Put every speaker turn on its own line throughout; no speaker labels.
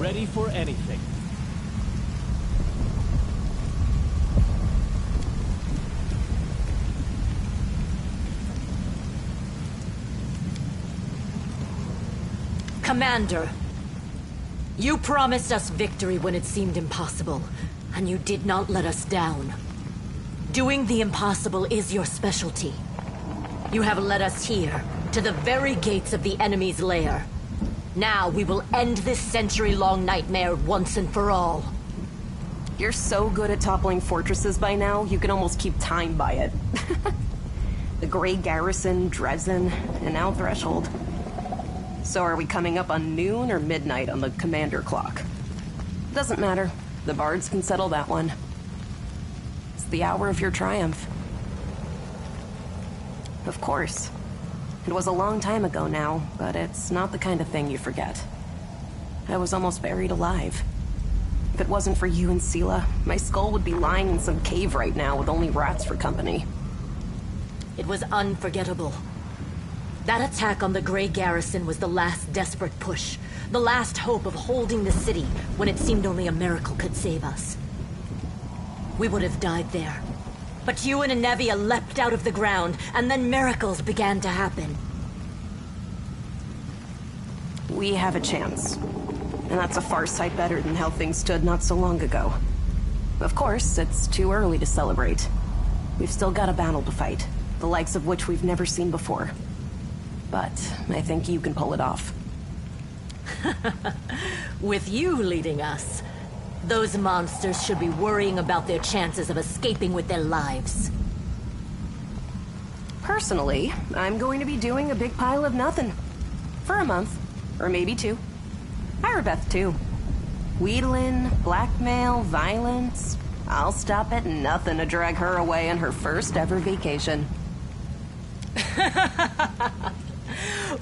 ready for anything.
Commander, you promised us victory when it seemed impossible, and you did not let us down. Doing the impossible is your specialty. You have led us here, to the very gates of the enemy's lair. Now we will end this century-long nightmare once and for all.
You're so good at toppling fortresses by now, you can almost keep time by it. The Grey Garrison, Dresden, and now Threshold. So are we coming up on noon or midnight on the commander clock? Doesn't matter. The bards can settle that one. It's the hour of your triumph. Of course. It was a long time ago now, but it's not the kind of thing you forget. I was almost buried alive. If it wasn't for you and Sela, my skull would be lying in some cave right now with only rats for company.
It was unforgettable. That attack on the Grey Garrison was the last desperate push. The last hope of holding the city when it seemed only a miracle could save us. We would have died there. But you and Anevia leapt out of the ground, and then miracles began to happen.
We have a chance. And that's a far sight better than how things stood not so long ago. Of course, it's too early to celebrate. We've still got a battle to fight, the likes of which we've never seen before. But I think you can pull it off.
With you leading us, those monsters should be worrying about their chances of escaping with their lives.
Personally, I'm going to be doing a big pile of nothing. For a month, or maybe 2. Irabeth too. Wheedling, blackmail, violence. I'll stop at nothing to drag her away on her first ever vacation.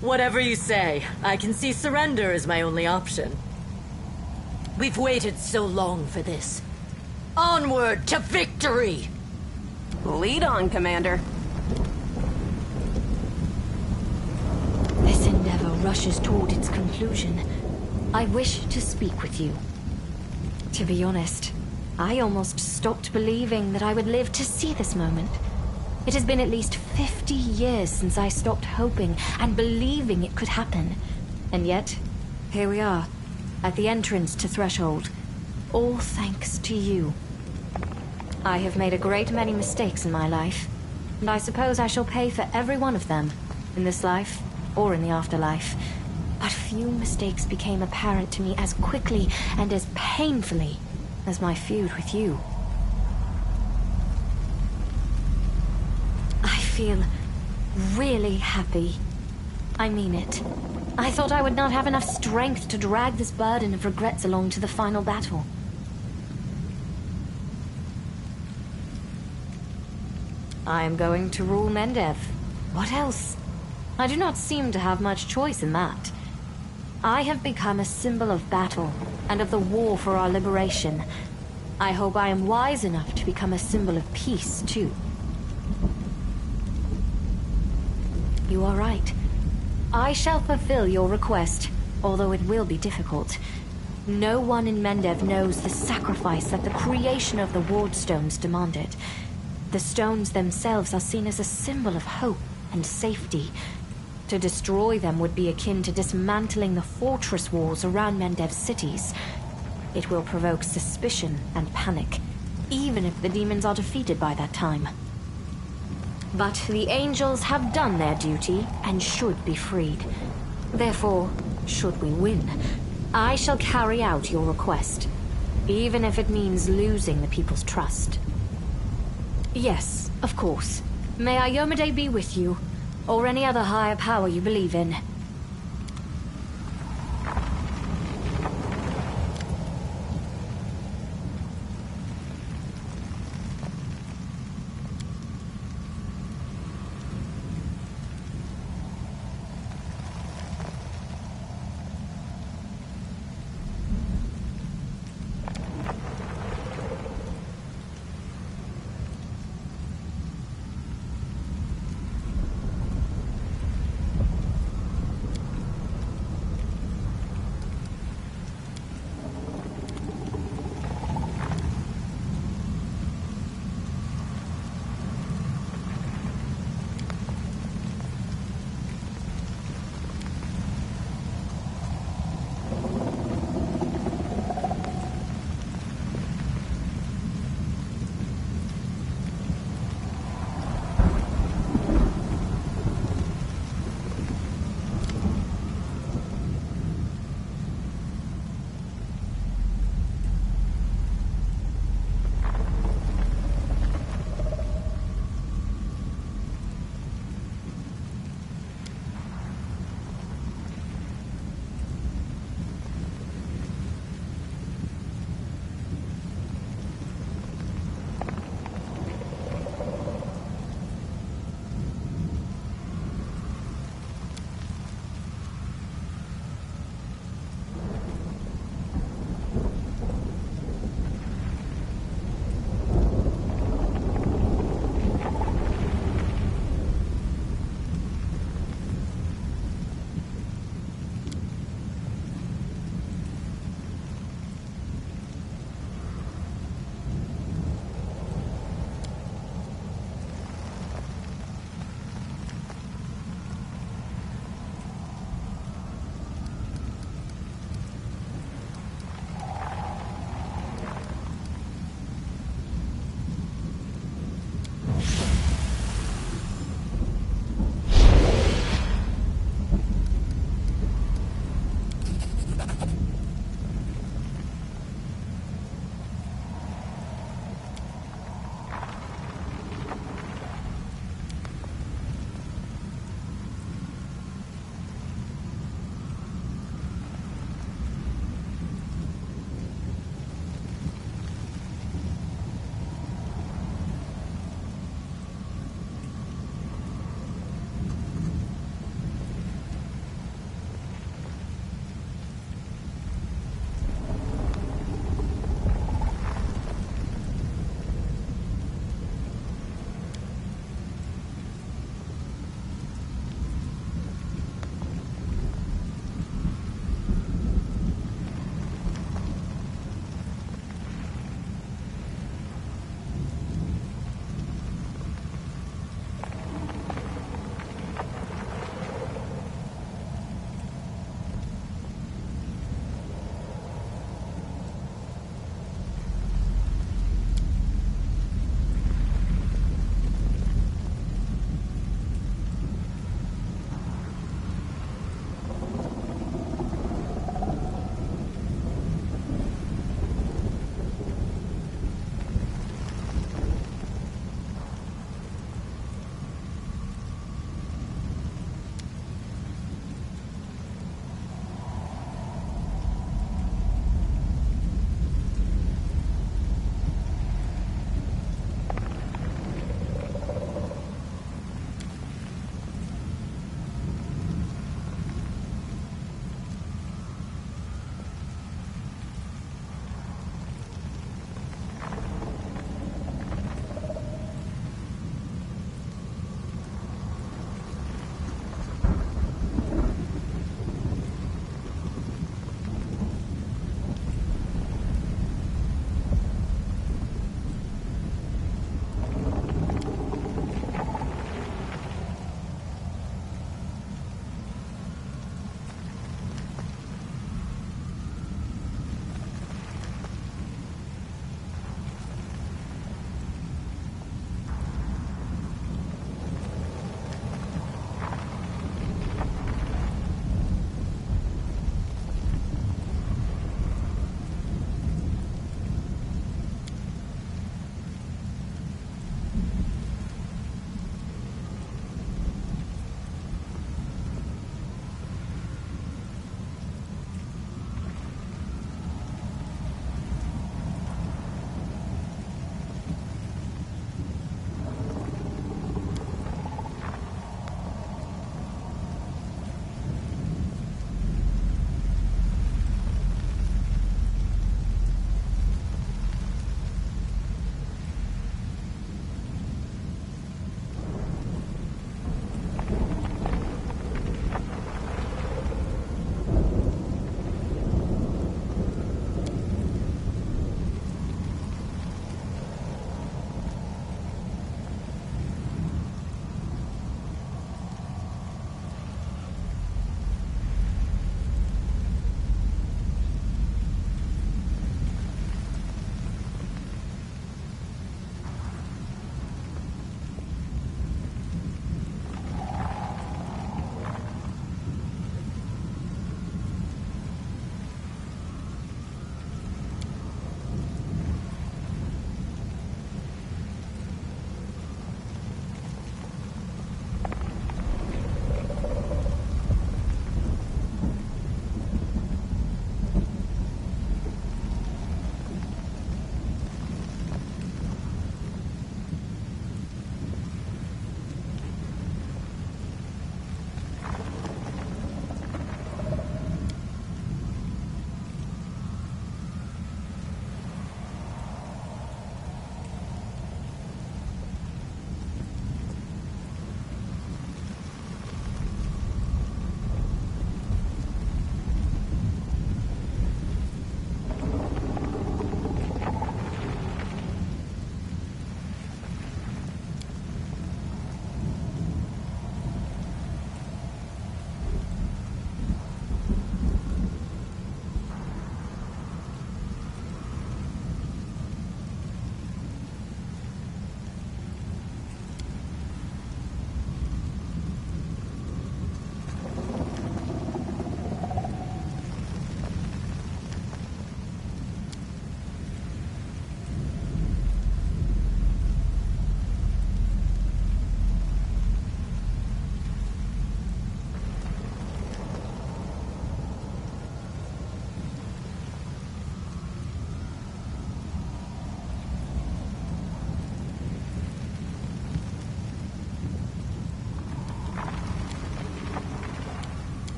Whatever you say, I can see surrender as my only option. We've waited so long for this. Onward to victory!
Lead on, Commander.
This endeavor rushes toward its conclusion. I wish to speak with you. To be honest, I almost stopped believing that I would live to see this moment. It has been at least 50 years since I stopped hoping and believing it could happen. And yet, here we are, at the entrance to Threshold. All thanks to you. I have made a great many mistakes in my life, and I suppose I shall pay for every one of them, in this life or in the afterlife. But few mistakes became apparent to me as quickly and as painfully as my feud with you. I feel really happy. I mean it. I thought I would not have enough strength to drag this burden of regrets along to the final battle. I am going to rule Mendev. What else? I do not seem to have much choice in that. I have become a symbol of battle and of the war for our liberation. I hope I am wise enough to become a symbol of peace, too. You are right. I shall fulfill your request, although it will be difficult. No one in Mendev knows the sacrifice that the creation of the ward stones demanded. The stones themselves are seen as a symbol of hope and safety. To destroy them would be akin to dismantling the fortress walls around Mendev's cities. It will provoke suspicion and panic, even if the demons are defeated by that time. But the angels have done their duty and should be freed. Therefore, should we win, I shall carry out your request, even if it means losing the people's trust. Yes, of course. May Iomedae be with you, or any other higher power you believe in.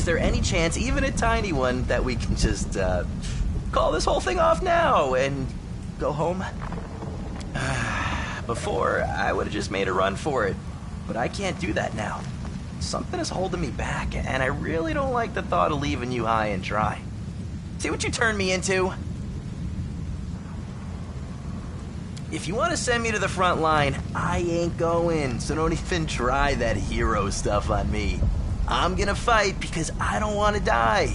is there any chance, even a tiny one, that we can just, call this whole thing off now and go home? Before, I would have just made a run for it, but I can't do that now. Something is holding me back, and I really don't like the thought of leaving you high and dry. See what you turned me into? If you want to send me to the front line, I ain't going, so don't even try that hero stuff on me. I'm gonna fight because I don't want to die.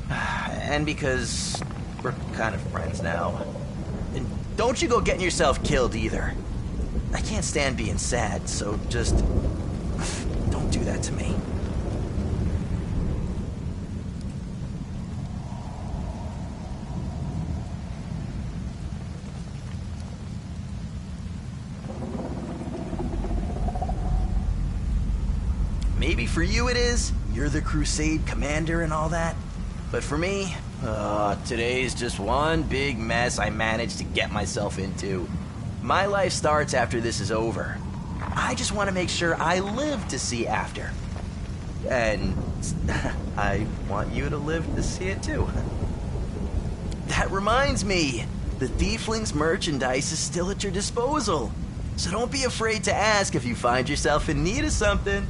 And because we're kind of friends now. And don't you go getting yourself killed either. I can't stand being sad, so just don't do that to me. Maybe for you it is. You're the Crusade commander and all that. But for me, today's just one big mess I managed to get myself into. My life starts after this is over. I just want to make sure I live to see after. And I want you to live to see it too. That reminds me, the Thiefling's merchandise is still at your disposal. So don't be afraid to ask if you find yourself in need of something.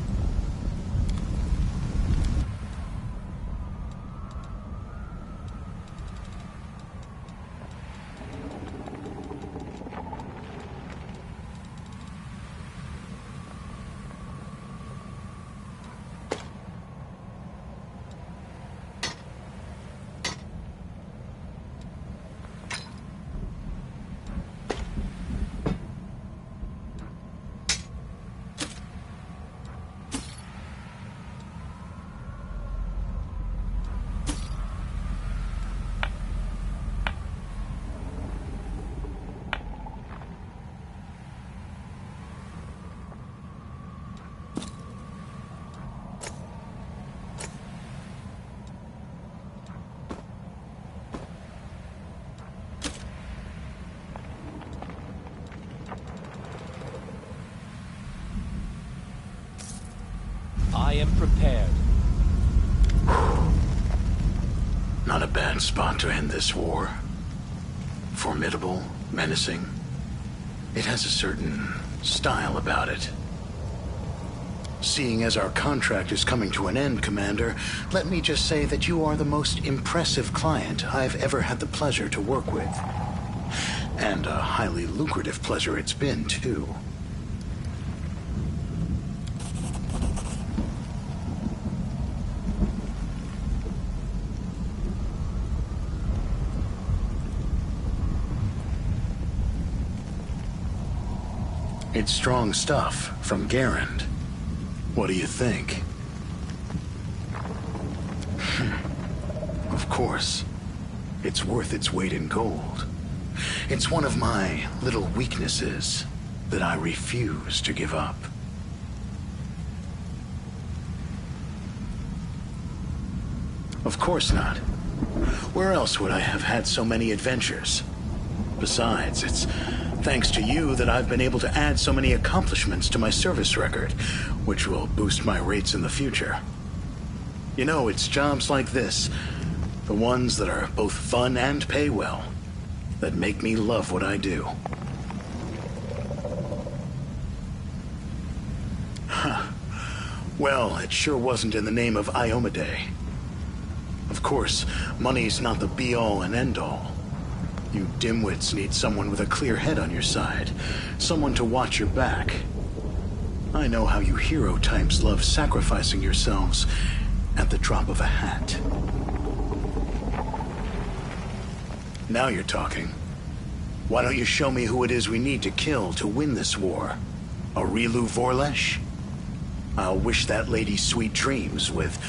I am prepared.
Not a bad spot to end this war. Formidable, menacing. It has a certain style about it. Seeing as our contract is coming to an end, Commander, let me just say that you are the most impressive client I've ever had the pleasure to work with. And a highly lucrative pleasure it's been, too. It's strong stuff from Garand. What do you think? Of course, it's worth its weight in gold. It's one of my little weaknesses that I refuse to give up. Of course not. Where else would I have had so many adventures? Besides, it's thanks to you that I've been able to add so many accomplishments to my service record, which will boost my rates in the future. You know, it's jobs like this, the ones that are both fun and pay well, that make me love what I do. Huh. Well, it sure wasn't in the name of Iomedae. Of course, money's not the be-all and end-all. You dimwits need someone with a clear head on your side. Someone to watch your back. I know how you hero types love sacrificing yourselves at the drop of a hat. Now you're talking. Why don't you show me who it is we need to kill to win this war? Aurilu Vorlesh? I'll wish that lady sweet dreams with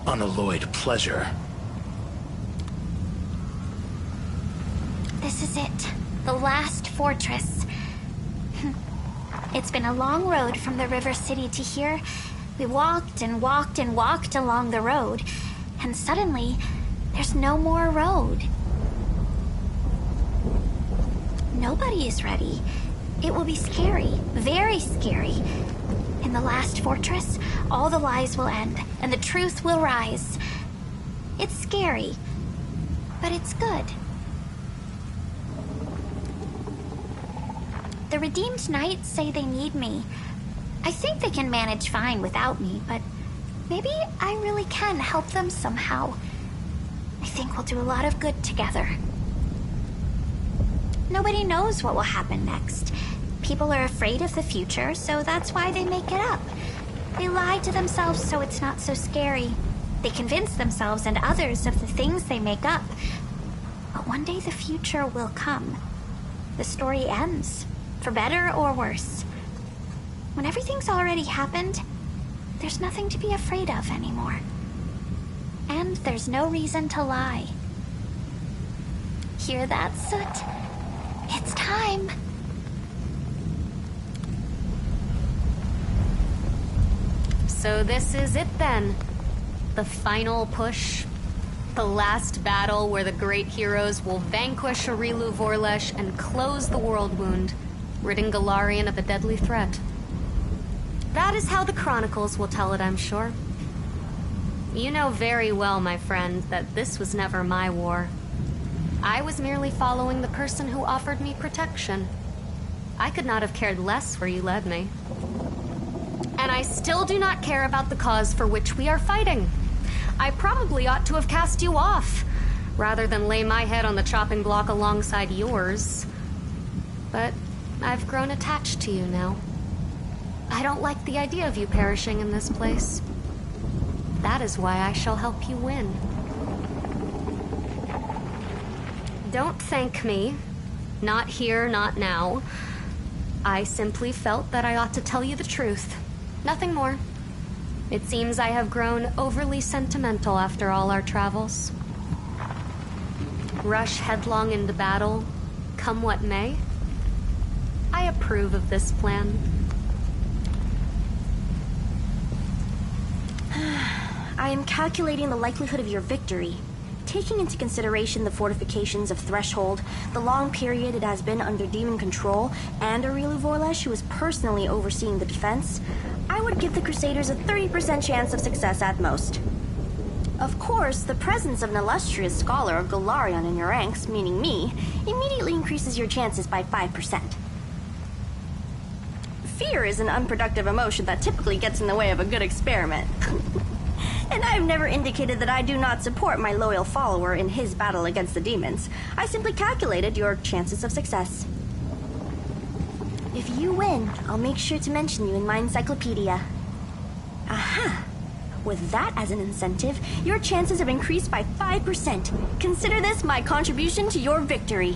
unalloyed pleasure.
This is it. The last fortress. It's been a long road from the river city to here. We walked and walked and walked along the road, and suddenly, there's no more road. Nobody is ready. It will be scary, very scary. In the last fortress, all the lies will end, and the truth will rise. It's scary, but it's good. The Redeemed Knights say they need me. I think they can manage fine without me, but maybe I really can help them somehow. I think we'll do a lot of good together. Nobody knows what will happen next. People are afraid of the future, so that's why they make it up. They lie to themselves so it's not so scary. They convince themselves and others of the things they make up. But one day the future will come. The story ends, for better or worse. When everything's already happened, there's nothing to be afraid of anymore. And there's no reason to lie. Hear that, Soot? It's time.
So this is it then. The final push. The last battle where the great heroes will vanquish Arilu Vorlesh and close the world wound, ridding Galarian of a deadly threat. That is how the Chronicles will tell it, I'm sure. You know very well, my friend, that this was never my war. I was merely following the person who offered me protection. I could not have cared less where you led me. And I still do not care about the cause for which we are fighting. I probably ought to have cast you off, rather than lay my head on the chopping block alongside yours. But I've grown attached to you now. I don't like the idea of you perishing in this place. That is why I shall help you win. Don't thank me. Not here, not now. I simply felt that I ought to tell you the truth. Nothing more. It seems I have grown overly sentimental after all our travels. Rush headlong into battle, come what may. I approve of this plan.
I am calculating the likelihood of your victory. Taking into consideration the fortifications of Threshold, the long period it has been under demon control, and Arilu Vorlesh, who is personally overseeing the defense, I would give the Crusaders a 30% chance of success at most. Of course, the presence of an illustrious scholar of Galarian in your ranks, meaning me, immediately increases your chances by 5%. Fear is an unproductive emotion that typically gets in the way of a good experiment. And I have never indicated that I do not support my loyal follower in his battle against the demons. I simply calculated your chances of success. If you win, I'll make sure to mention you in my encyclopedia. Aha! With that as an incentive, your chances have increased by 5%. Consider this my contribution to your victory.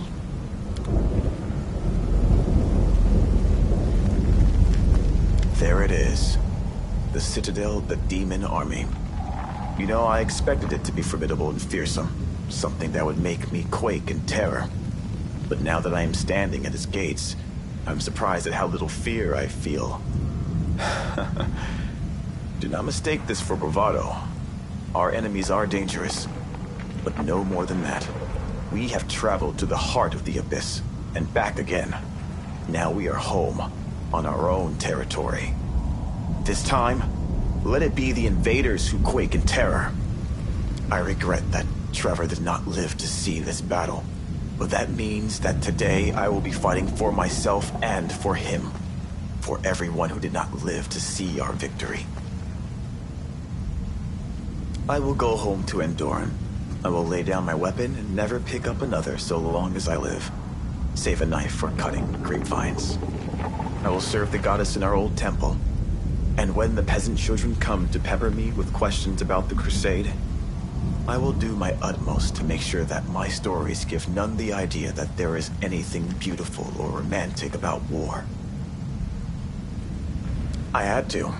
There it is. The Citadel of the Demon Army. You know, I expected it to be formidable and fearsome. Something that would make me quake in terror. But now that I am standing at its gates, I'm surprised at how little fear I feel. Do not mistake this for bravado. Our enemies are dangerous, but no more than that. We have traveled to the heart of the Abyss, and back again. Now we are home, on our own territory. This time, let it be the invaders who quake in terror. I regret that Trevor did not live to see this battle, but that means that today I will be fighting for myself and for him. For everyone who did not live to see our victory. I will go home to Andorran. I will lay down my weapon and never pick up another so long as I live. Save a knife for cutting grapevines. I will serve the goddess in our old temple. And when the peasant children come to pepper me with questions about the crusade, I will do my utmost to make sure that my stories give none the idea that there is anything beautiful or romantic about war. I had to.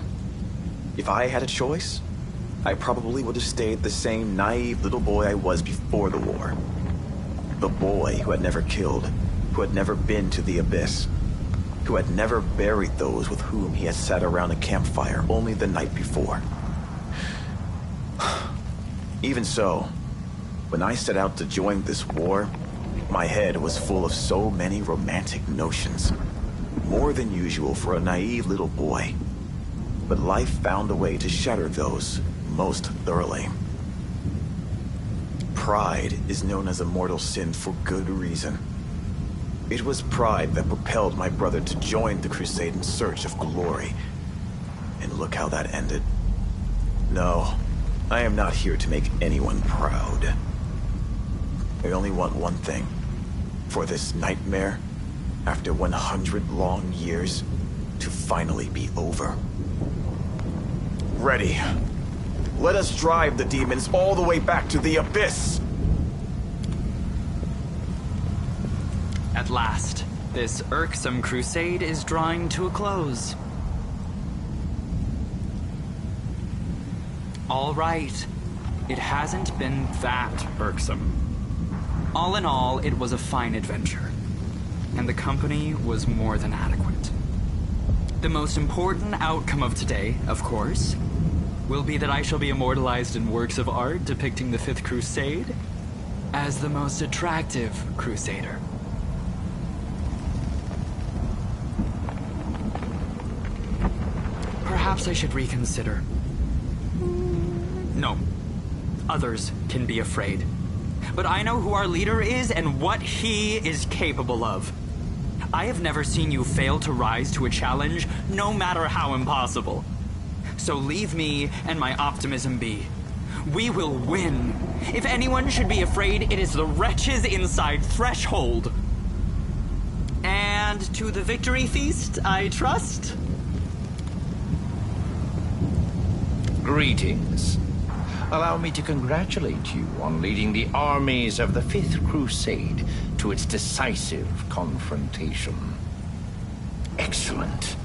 If I had a choice, I probably would have stayed the same naive little boy I was before the war. The boy who had never killed, who had never been to the Abyss, who had never buried those with whom he had sat around a campfire only the night before. Even so, when I set out to join this war, my head was full of so many romantic notions. More than usual for a naive little boy. but life found a way to shatter those most thoroughly. Pride is known as a mortal sin for good reason. It was pride that propelled my brother to join the crusade in search of glory. And look how that ended. No, I am not here to make anyone proud. I only want one thing. For this nightmare, after 100 long years, to finally be over. Ready. Let us drive the demons all the way back to the abyss!
At last, this irksome crusade is drawing to a close. All right, it hasn't been that irksome. All in all, it was a fine adventure, and the company was more than adequate. The most important outcome of today, of course, will be that I shall be immortalized in works of art depicting the Fifth Crusade as the most attractive crusader. Perhaps I should reconsider. No. Others can be afraid. But I know who our leader is and what he is capable of. I have never seen you fail to rise to a challenge, no matter how impossible. So leave me and my optimism be. We will win. If anyone should be afraid, it is the wretches inside Threshold. And to the victory feast, I trust?
Greetings. Allow me to congratulate you on leading the armies of the Fifth Crusade to its decisive confrontation. Excellent.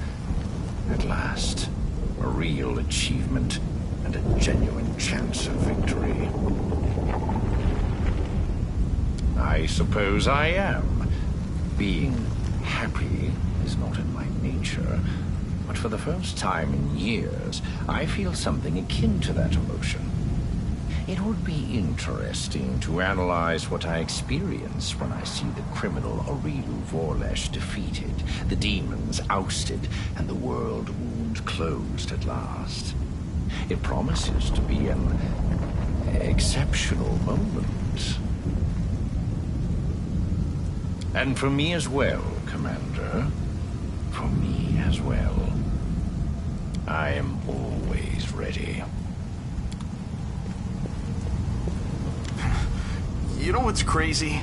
At last, a real achievement and a genuine chance of victory. I suppose I am. Being happy is not in my nature, but for the first time in years, I feel something akin to that emotion. It would be interesting to analyze what I experience when I see the criminal Aurilu Vorlesh defeated, the demons ousted, and the world wound closed at last. It promises to be an exceptional moment. And for me as well, Commander. For me as well. I am always ready.
You know what's crazy?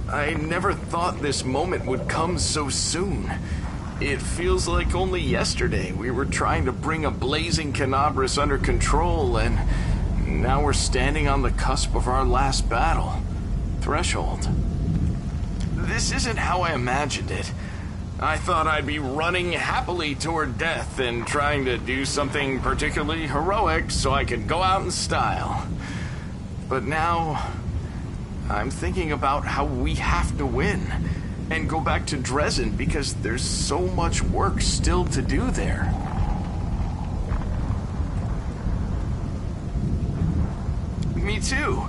I never thought this moment would come so soon. It feels like only yesterday we were trying to bring a blazing Canabras under control, and now we're standing on the cusp of our last battle. Threshold. This isn't how I imagined it. I thought I'd be running happily toward death and trying to do something particularly heroic so I could go out in style. But now I'm thinking about how we have to win and go back to Dresden because there's so much work still to do there. Me too.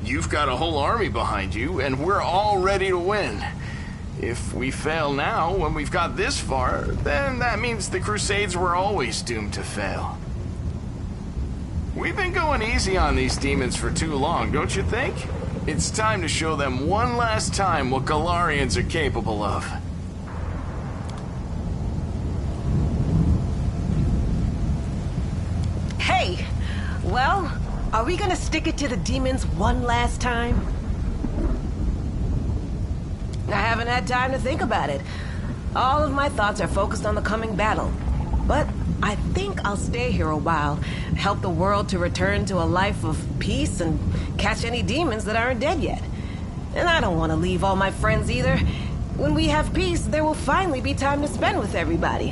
You've got a whole army behind you, and we're all ready to win. If we fail now, when we've got this far, then that means the Crusades were always doomed to fail. We've been going easy on these demons for too long, don't you think? It's time to show them one last time what Galarians are capable of.
Hey! Well, are we gonna stick it to the demons one last time? I haven't had time to think about it. All of my thoughts are focused on the coming battle. But I think I'll stay here a while, help the world to return to a life of peace and catch any demons that aren't dead yet. And I don't want to leave all my friends either. When we have peace, there will finally be time to spend with everybody.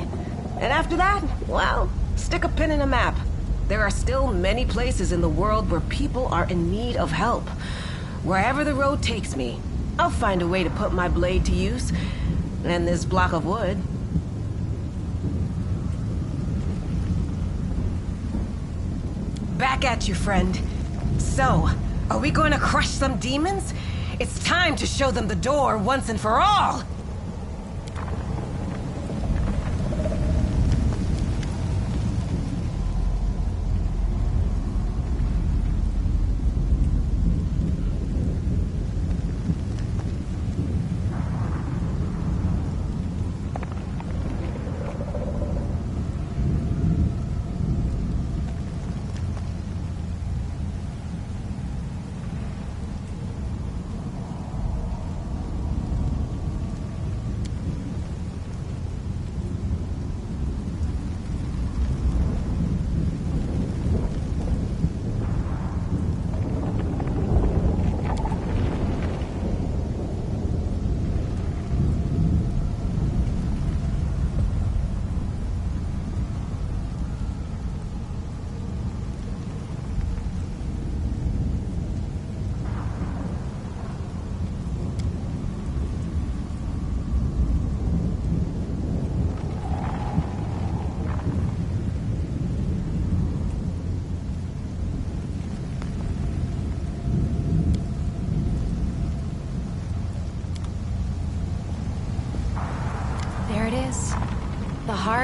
And after that, well, stick a pin in a map. There are still many places in the world where people are in need of help. Wherever the road takes me, I'll find a way to put my blade to use. And this block of wood. Back at you, friend. So, are we going to crush some demons? It's time to show them the door once and for all!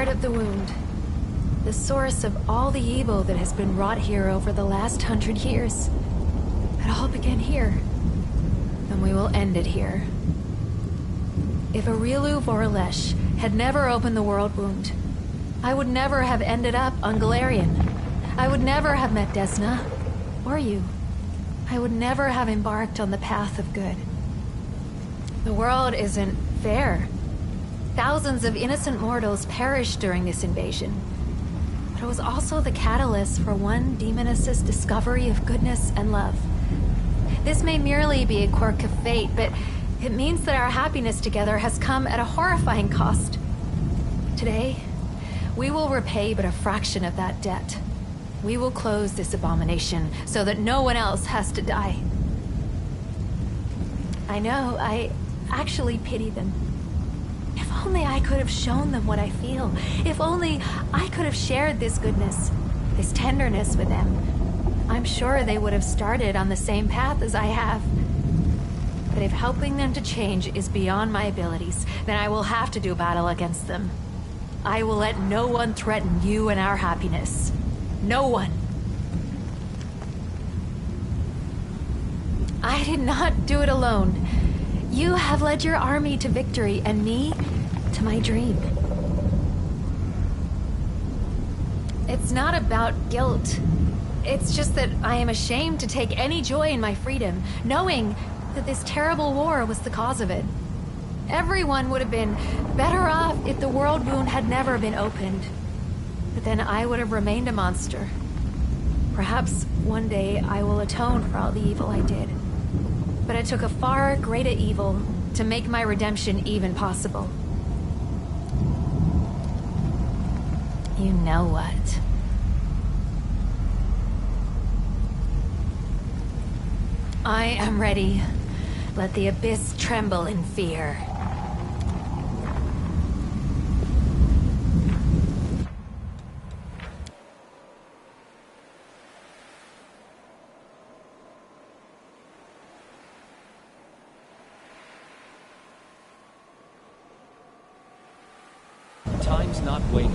heart of the wound. The source of all the evil that has been wrought here over the last 100 years. It all began here, and we will end it here. If Aurilu Voralesh had never opened the world wound, I would never have ended up on Galarian. I would never have met Desna, or you. I would never have embarked on the path of good. The world isn't fair. Thousands of innocent mortals perished during this invasion. But it was also the catalyst for one demoness's discovery of goodness and love. This may merely be a quirk of fate, but it means that our happiness together has come at a horrifying cost. Today, we will repay but a fraction of that debt. We will close this abomination so that no one else has to die. I know, I actually pity them. If only I could have shown them what I feel. If only I could have shared this goodness, this tenderness with them. I'm sure they would have started on the same path as I have. But if helping them to change is beyond my abilities, then I will have to do battle against them. I will let no one threaten you and our happiness. No one. I did not do it alone. You have led your army to victory, and me to my dream. It's not about guilt. It's just that I am ashamed to take any joy in my freedom, knowing that this terrible war was the cause of it. Everyone would have been better off if the world wound had never been opened. But then I would have remained a monster. Perhaps one day I will atone for all the evil I did. But it took a far greater evil to make my redemption even possible. You know what? I am ready. Let the abyss tremble in fear.
Time's not waiting.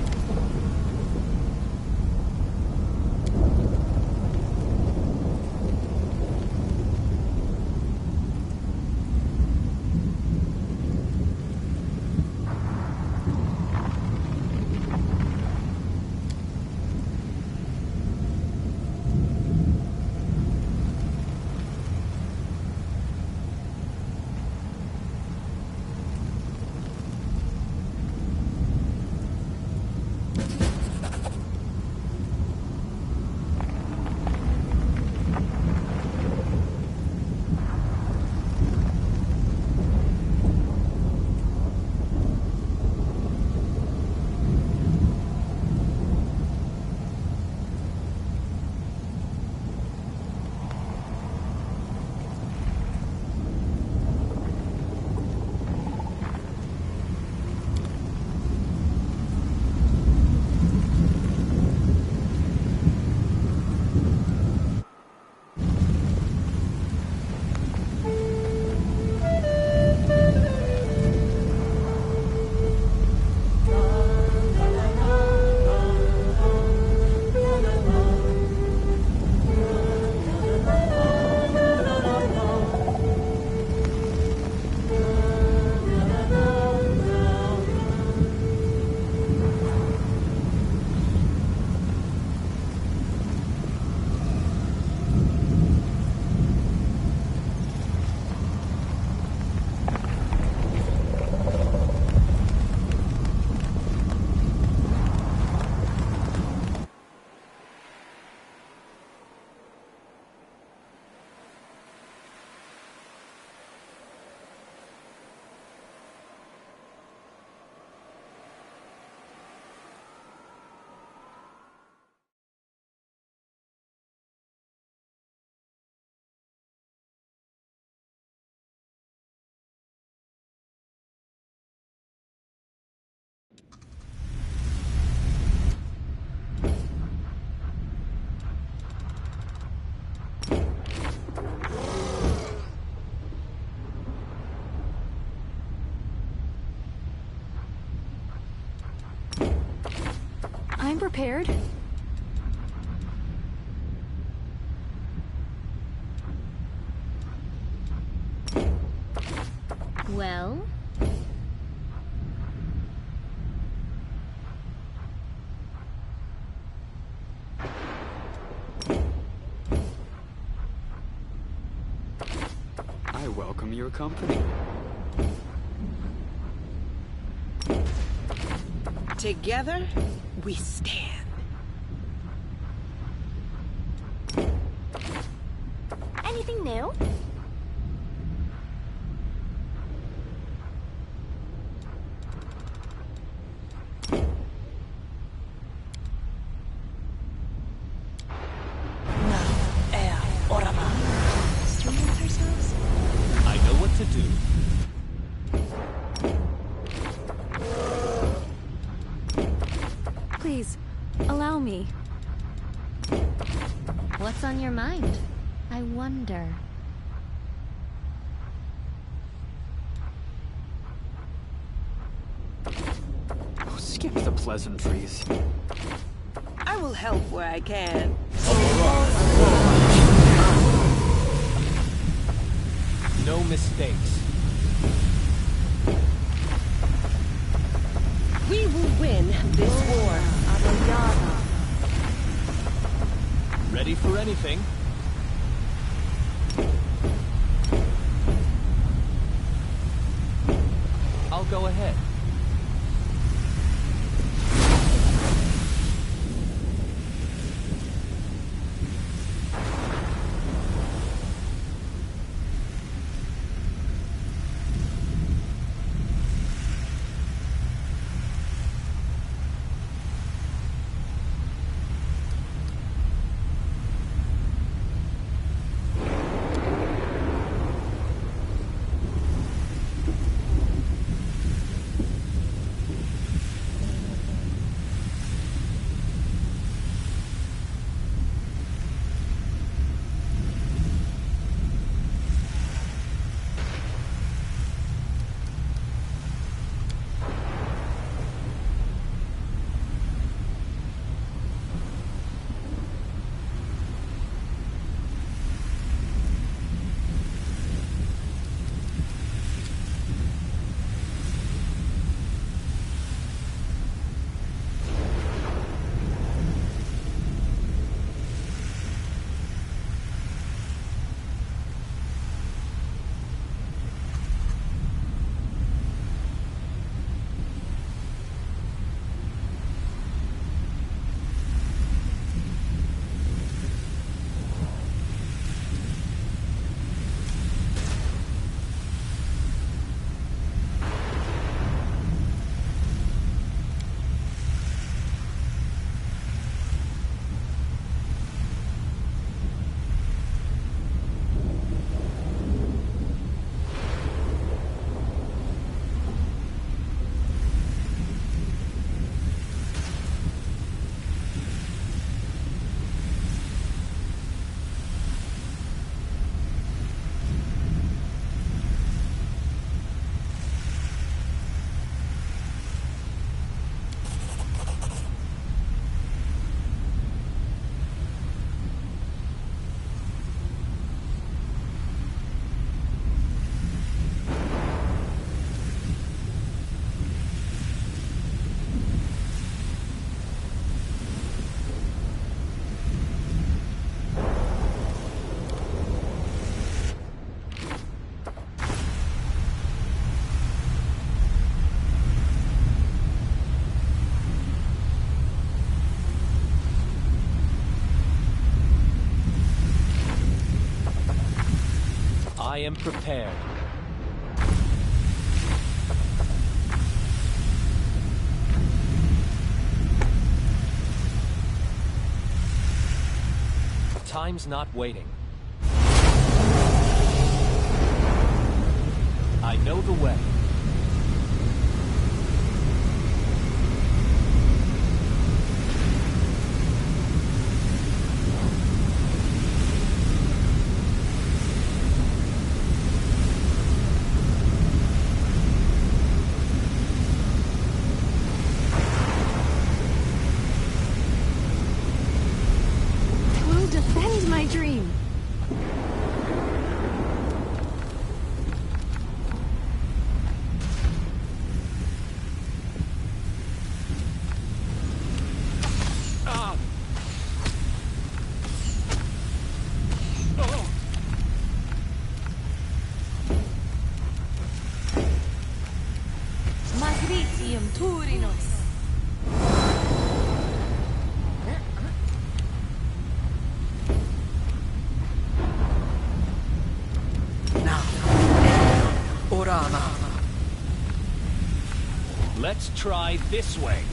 prepared.
Well?
I welcome your company.
Together, we stand.
Anything new?
I know what to do.
Please, allow me.
What's on your mind? I wonder.
Oh, skip the pleasantries.
I will help where I can.
No mistakes.
We will win this war.
Ready for anything? I'll go ahead. I am prepared. Time's not waiting. I know the way. Let's try this way.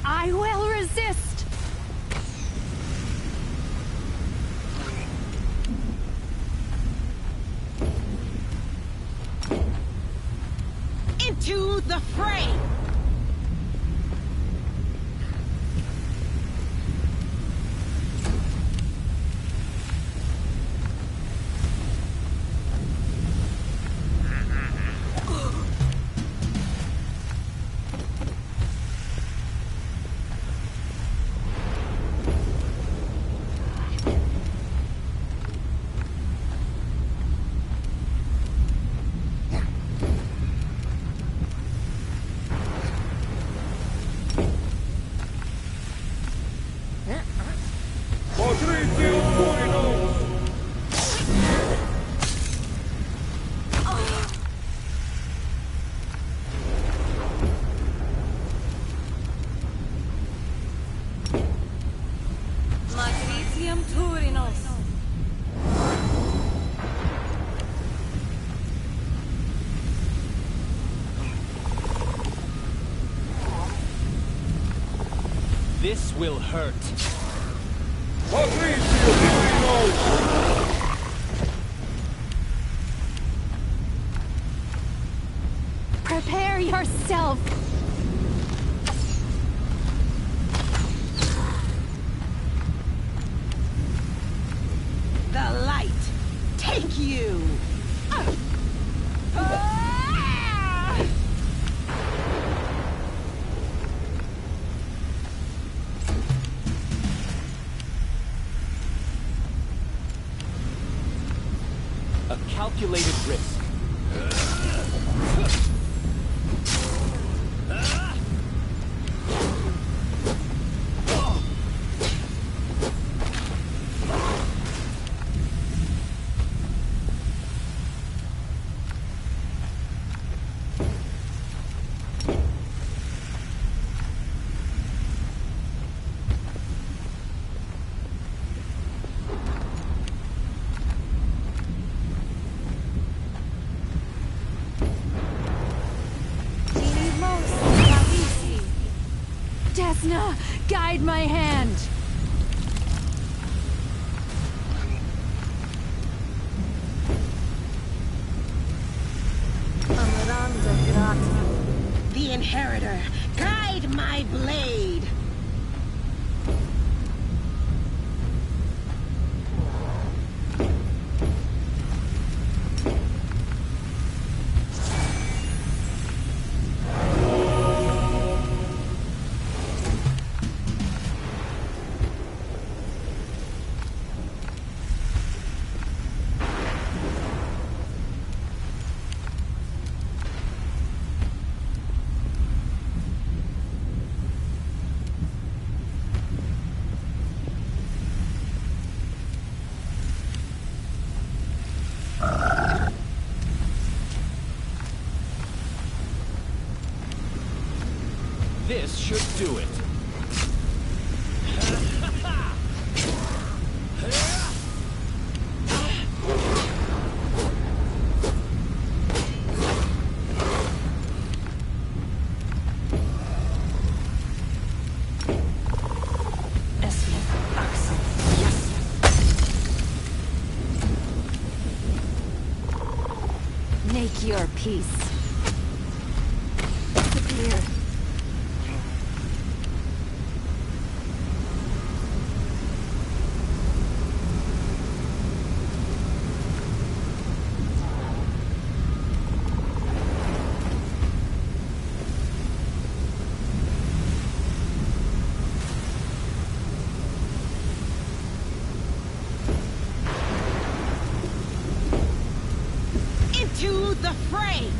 I will resist!
Into the fray!
Matricium Turinos.
This will hurt.
Prepare yourself!
The light, take you!
A calculated risk.
Desna, guide my hand!
The Inheritor, guide my blade!
This should do it.
Make your peace. Clear.
Into the fray!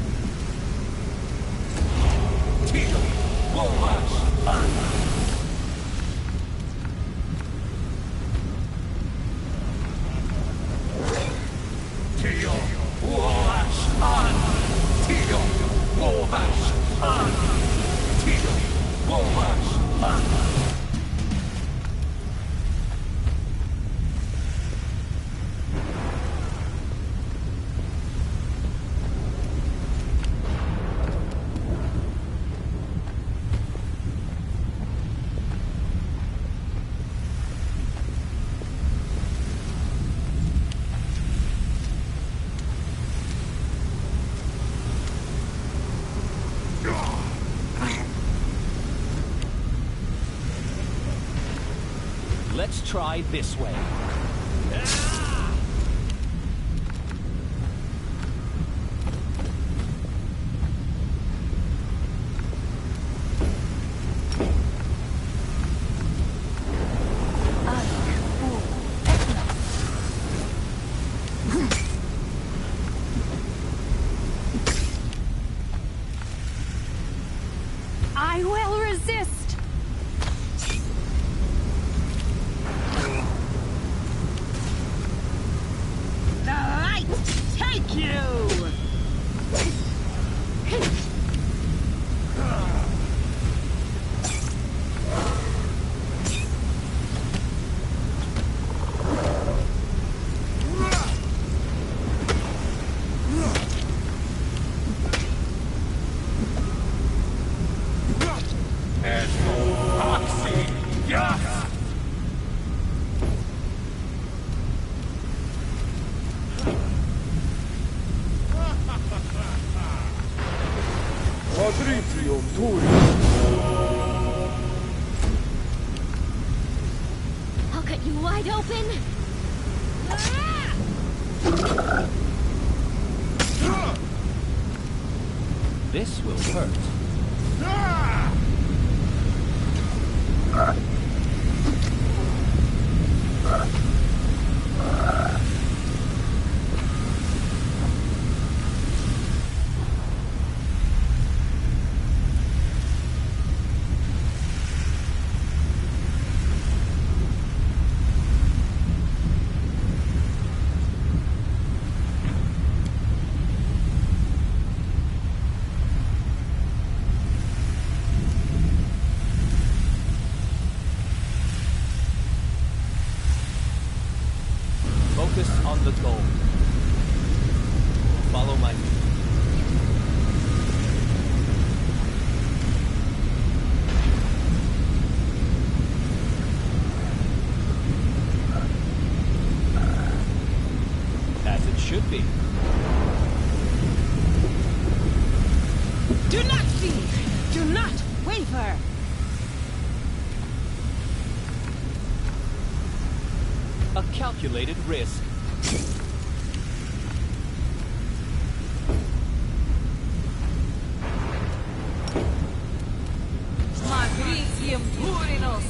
Let's try this way.
I will resist!
The light take you!
I'll cut you wide open.
This will hurt. Focus on the goal. Follow my lead. As it should be.
Do not fear! Do not waver!
A calculated risk.
Magricium Turinos!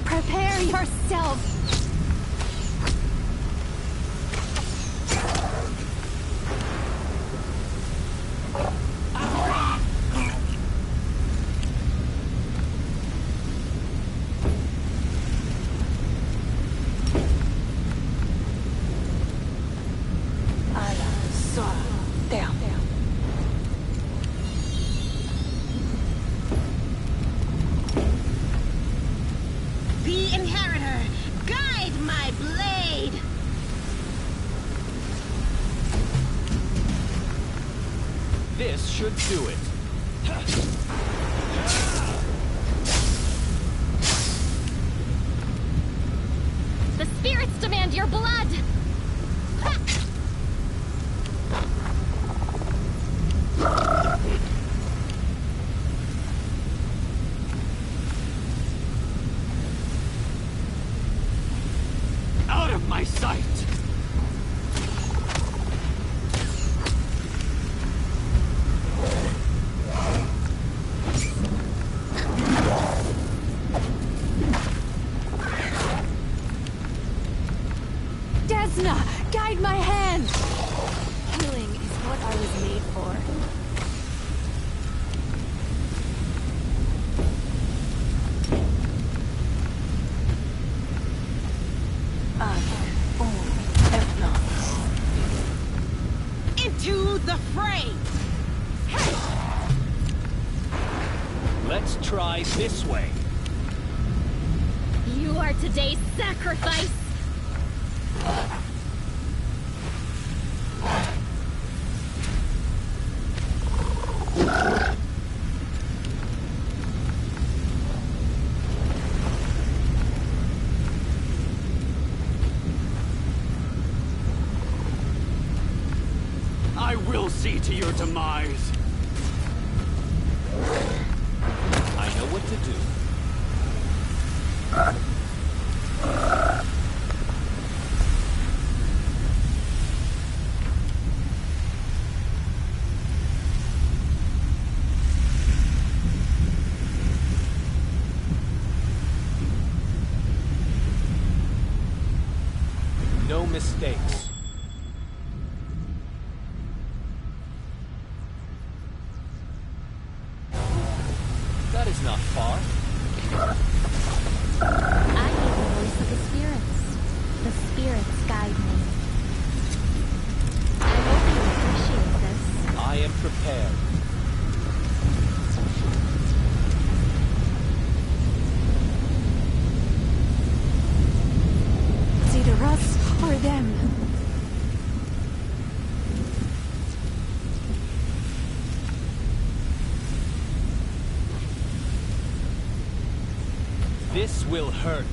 Prepare yourself!
The Inheritor, guide my blade!
This should do it.
The spirits demand your blood!
Let's try this way.
You are today's sacrifice!
I will see to your demise.
I know what to do. No mistakes. That is not far.
I hear the voice of the spirits. The spirits guide me. I hope you appreciate this.
I am prepared.
It's either us or them.
This will hurt.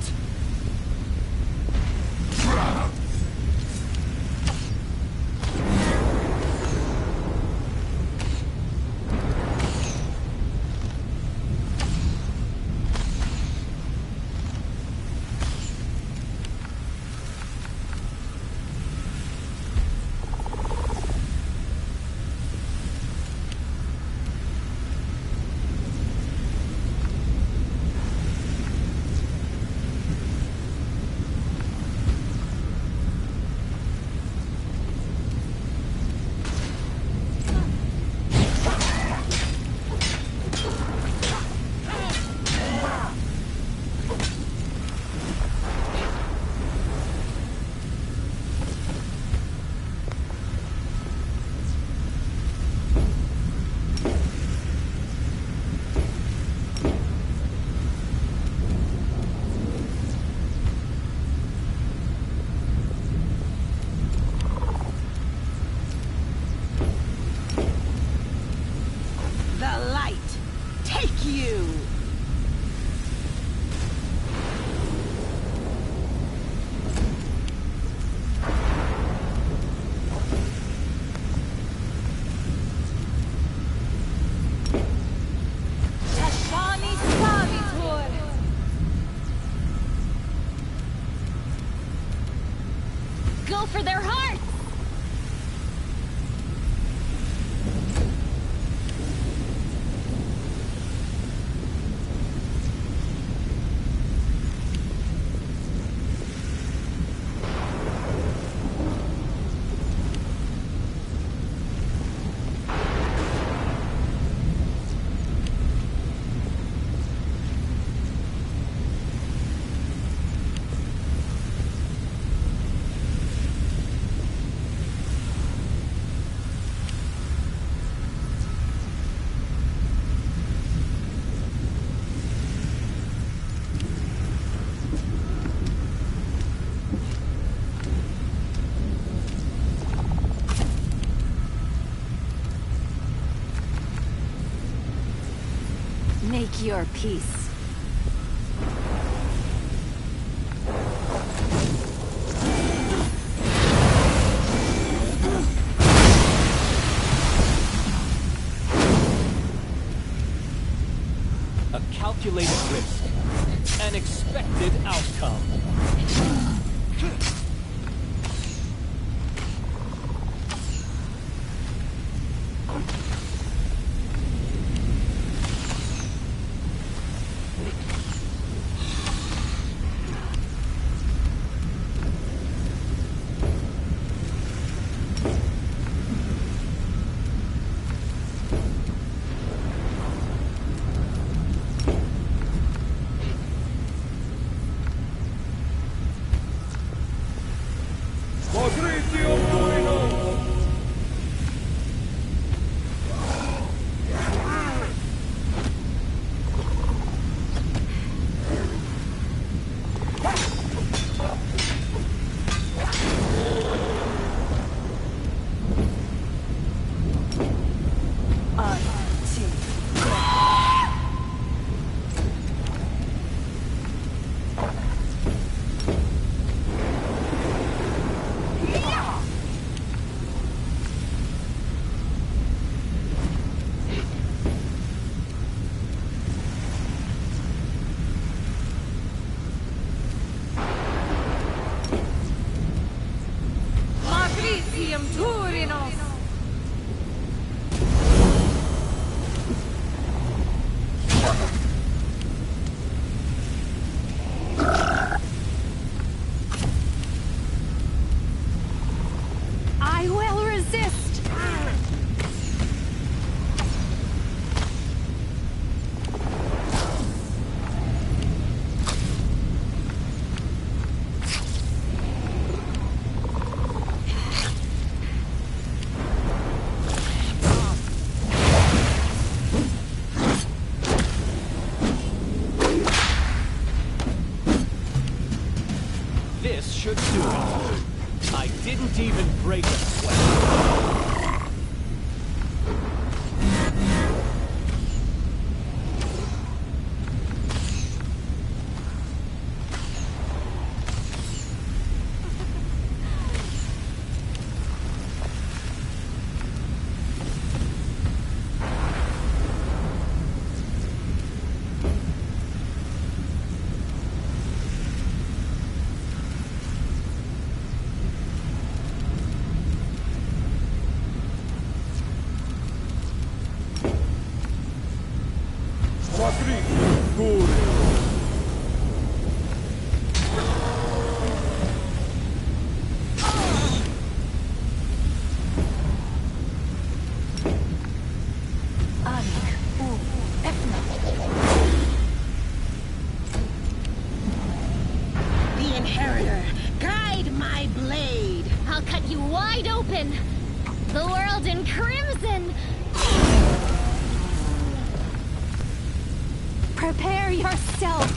The light, take you! Tashani Savitur!
Go for their hearts!
Make your peace.
A calculated risk. An expected outcome.
break a sweat.
The Inheritor, guide my blade.
I'll cut you wide open. The world in crimson.
Prepare yourself.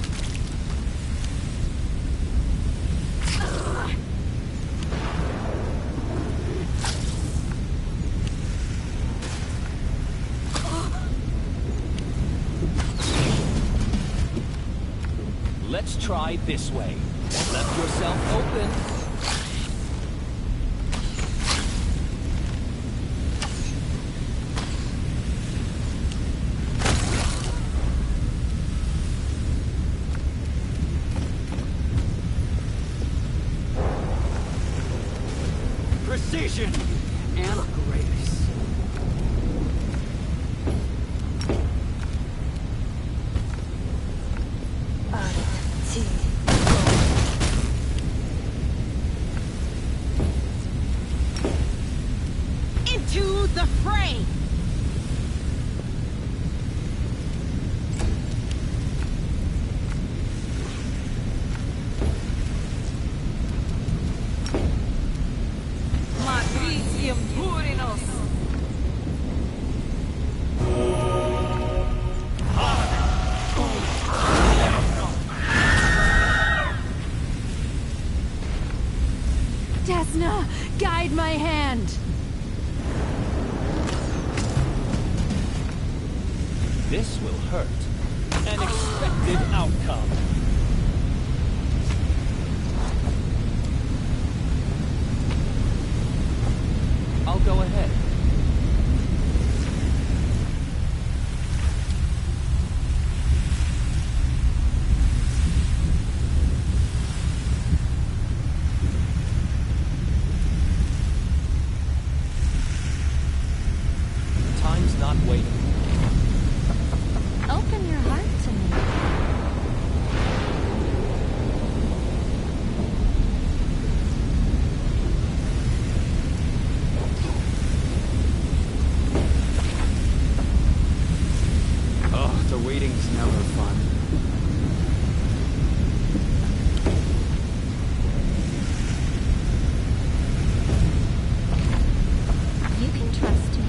Let's try this way. Left yourself open. Precision and grace.
Into the fray. Matricium Turinos.
Desna, guide my hand.
This will hurt. An expected outcome. I'll go ahead. Time's not waiting.
Open your heart to me.
Oh, the waiting's never fun.
You can trust me.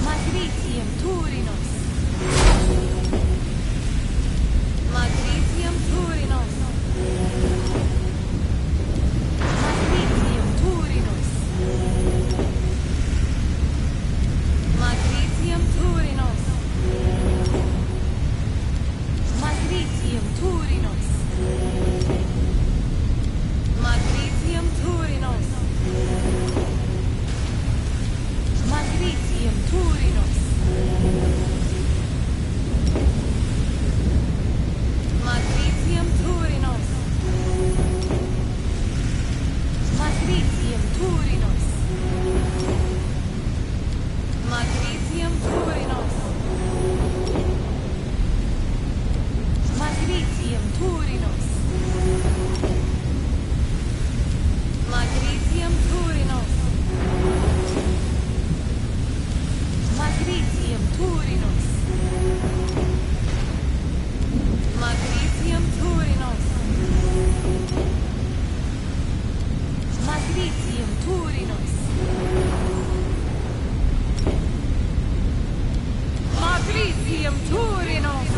Matricium Turinos. Matricium Turinos. Matricium Turinos. Matricium Turinos. Matricium Turinos. Matricium Turinos. Matricium Turinos. Matricium Turinos. Matricium Turinos. Matricium Turinos. Matricium Turinos. Matricium Turinos. Matricium Turinos. Matricium Turinos. Matricium Turinos. Matricium Turinos.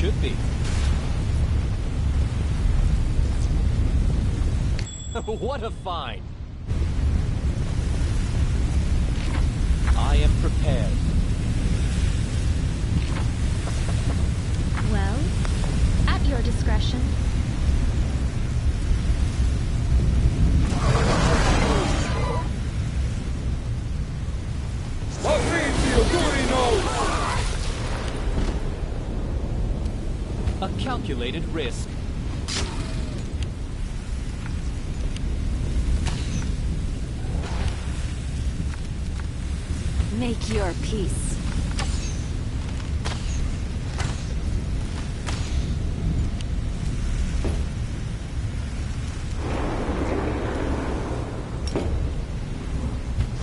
should be. What a find! I am prepared.
Well, at your discretion.
A calculated risk.
Make your peace.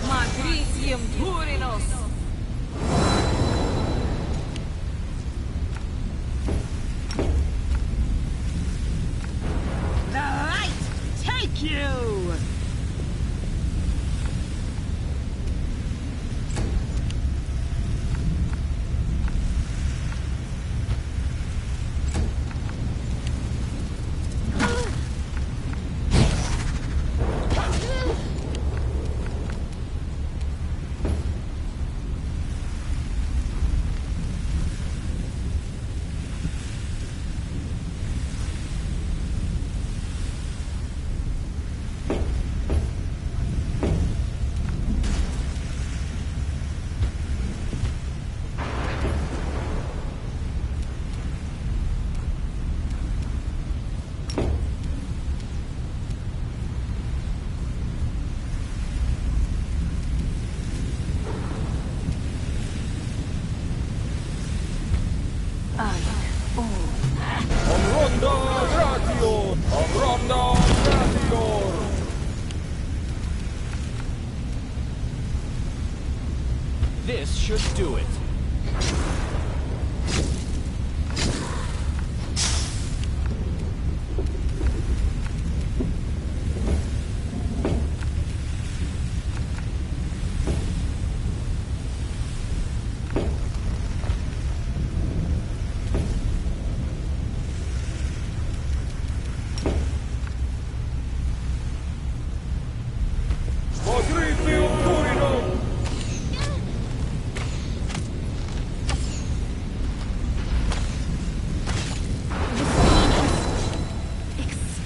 Magricium Turinos! The light take you!
This should do it.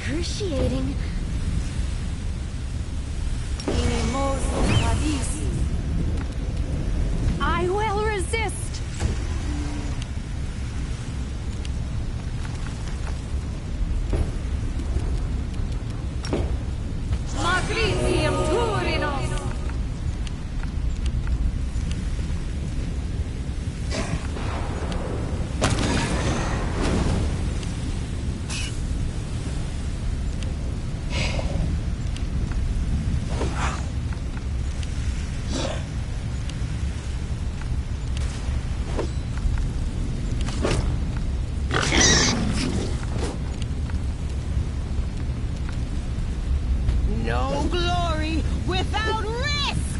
Excruciating. I will resist.
Magricium Turinos! No glory without risk!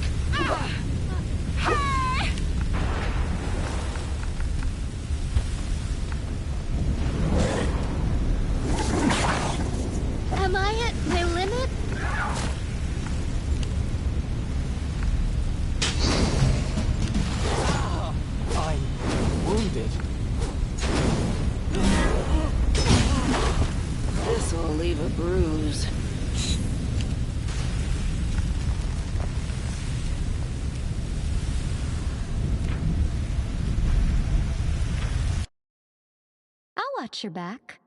Am I at my limit?
I'm wounded.
This will leave a bruise.
I'll watch your back.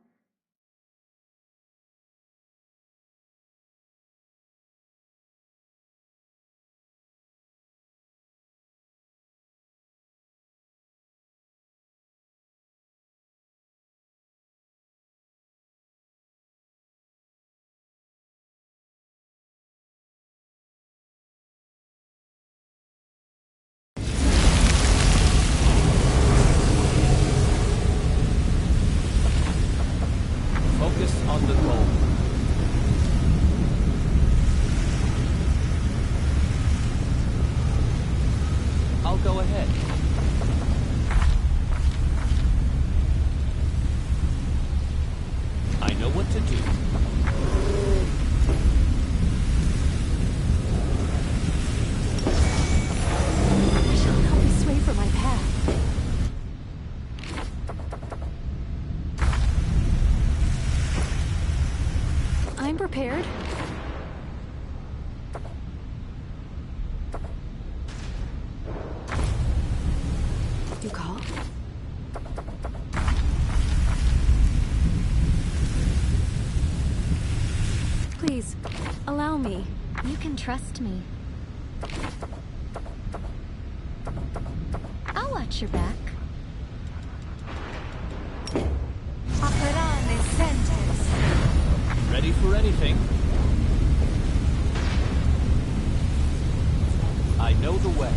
prepared.
You call? Please, allow me.
You can trust me. I'll watch your back.
Operare sentence.
Ready for anything. I know the way.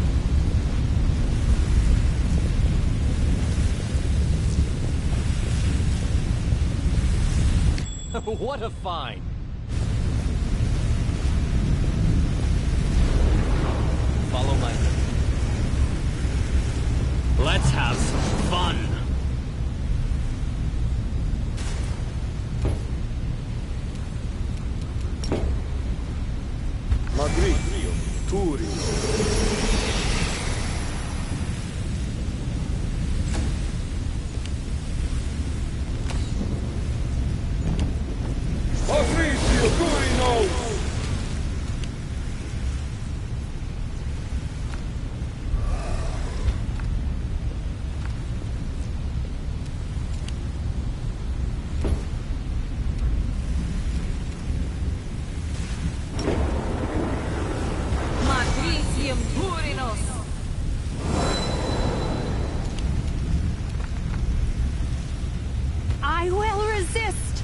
What a find! Follow my lead. Let's have some fun!
Magridio, Turi. Magridio, Turino!
I will resist!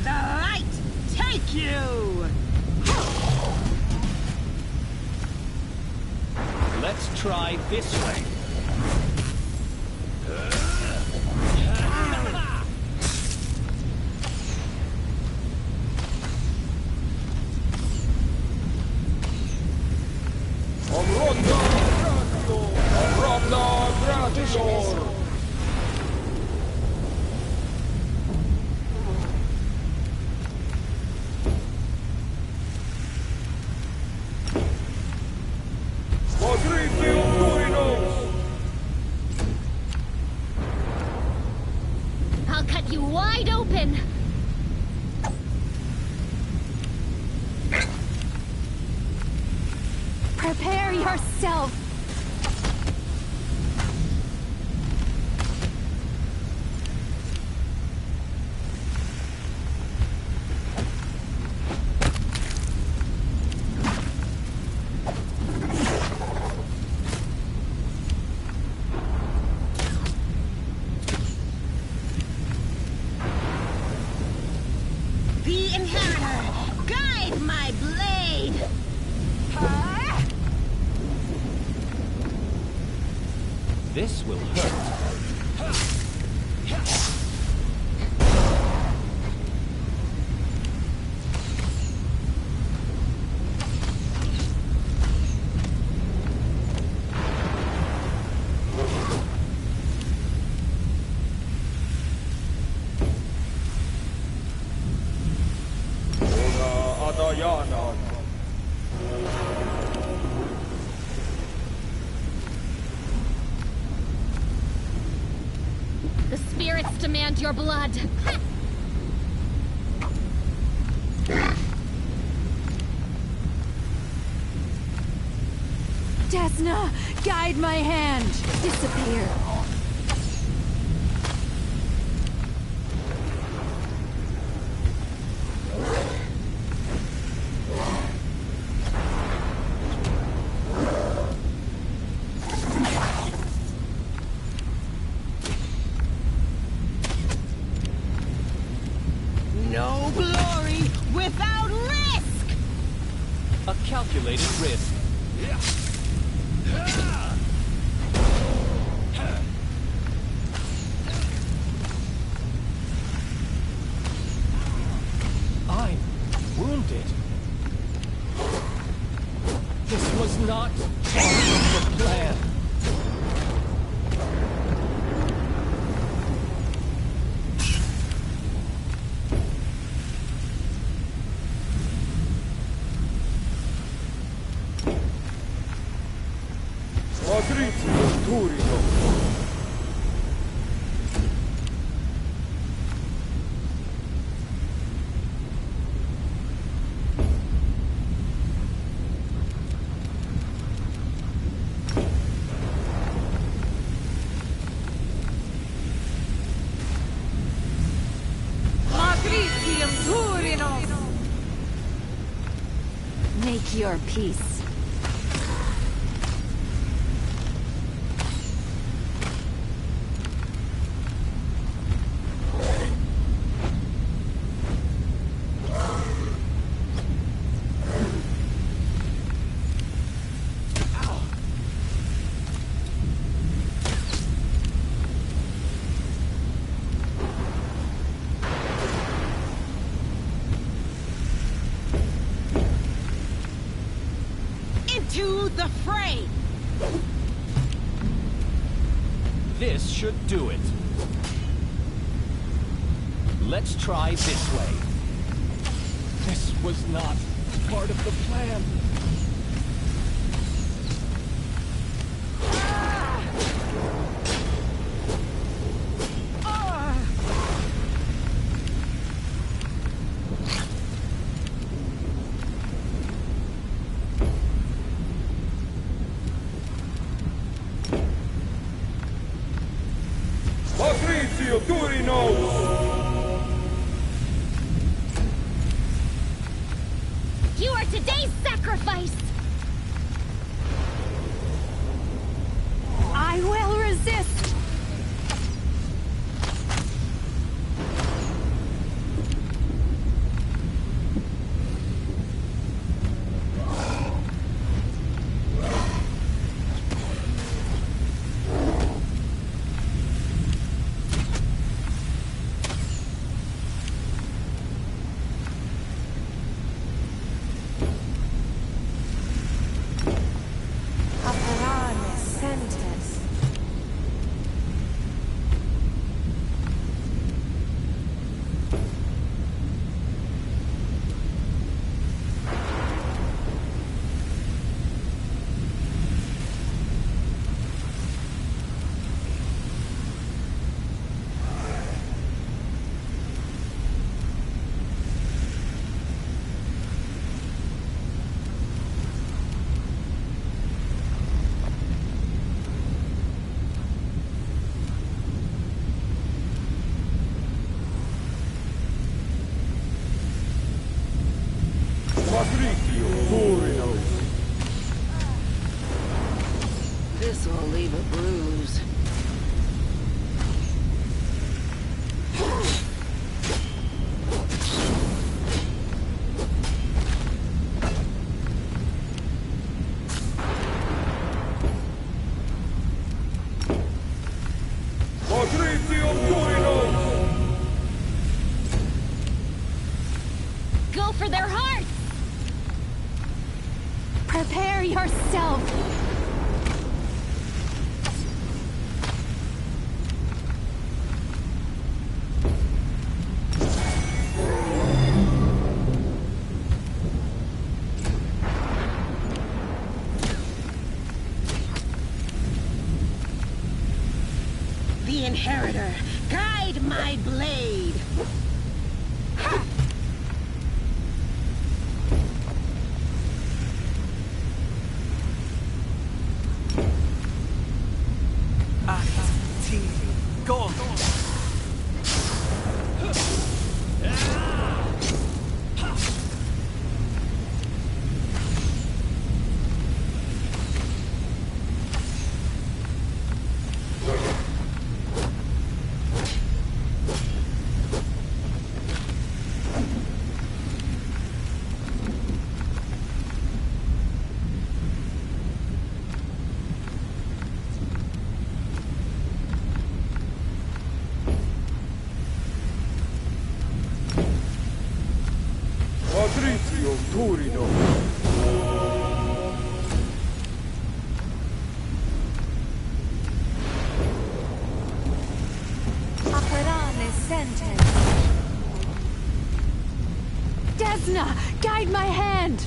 The light take you!
Let's try this way.
Amrota Gratisor! Magridio, Turino!
I'll cut you wide open!
Prepare yourself!
The Inheritor, guide my blade!
This will hurt.
Una Adayana.
The spirits demand your blood.
Desna, guide my hand! Disappear!
No glory without risk!
A calculated risk. I'm wounded. This was not part of the plan.
Make your peace.
To the fray!
This should do it. Let's try this way. This was not part of the plan.
You are today's sacrifice!
I will resist!
This will leave a bruise.
Go for their hearts!
Prepare yourself!
The Inheritor, guide my blade! Ha!
Go!
Aparane sentence.
Desna, guide my hand!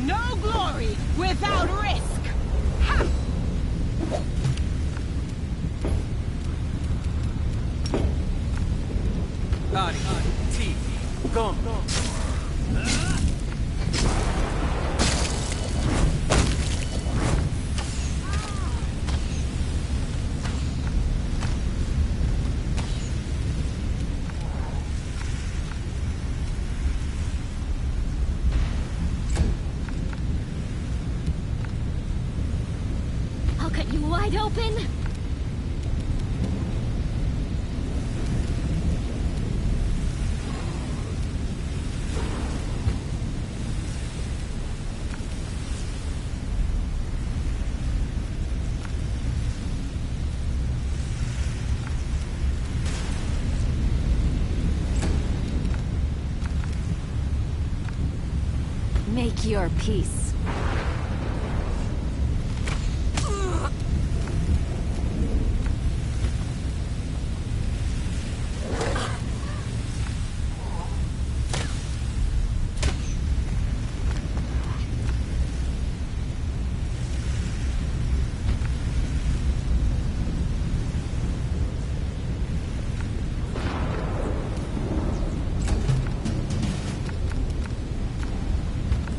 No glory without risk! Ha!
Ari, T, come.
I'll cut you wide open.
Make your peace.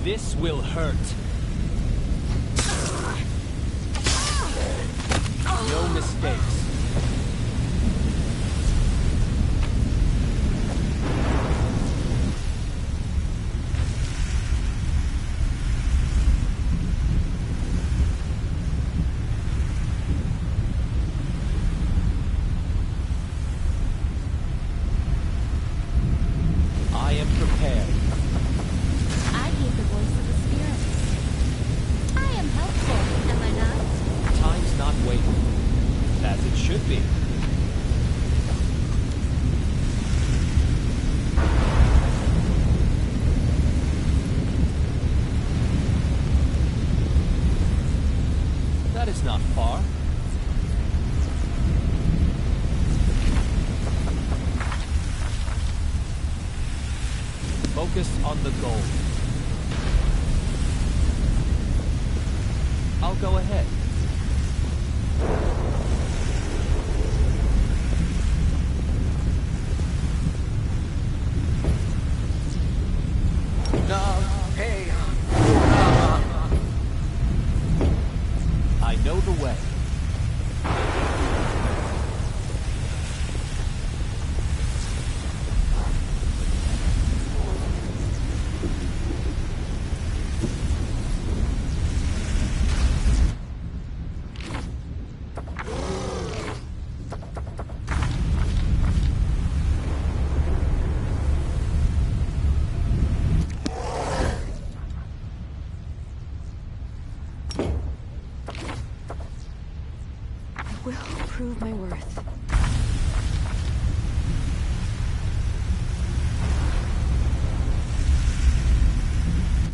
This will hurt. No mistakes. I am prepared.
I hear the voice of the spirits. I am helpful, am I not?
Time's not waiting. As it should be. That is not far. Focus on the goal. I'll go ahead. Hey. I know the way.
Will prove my worth.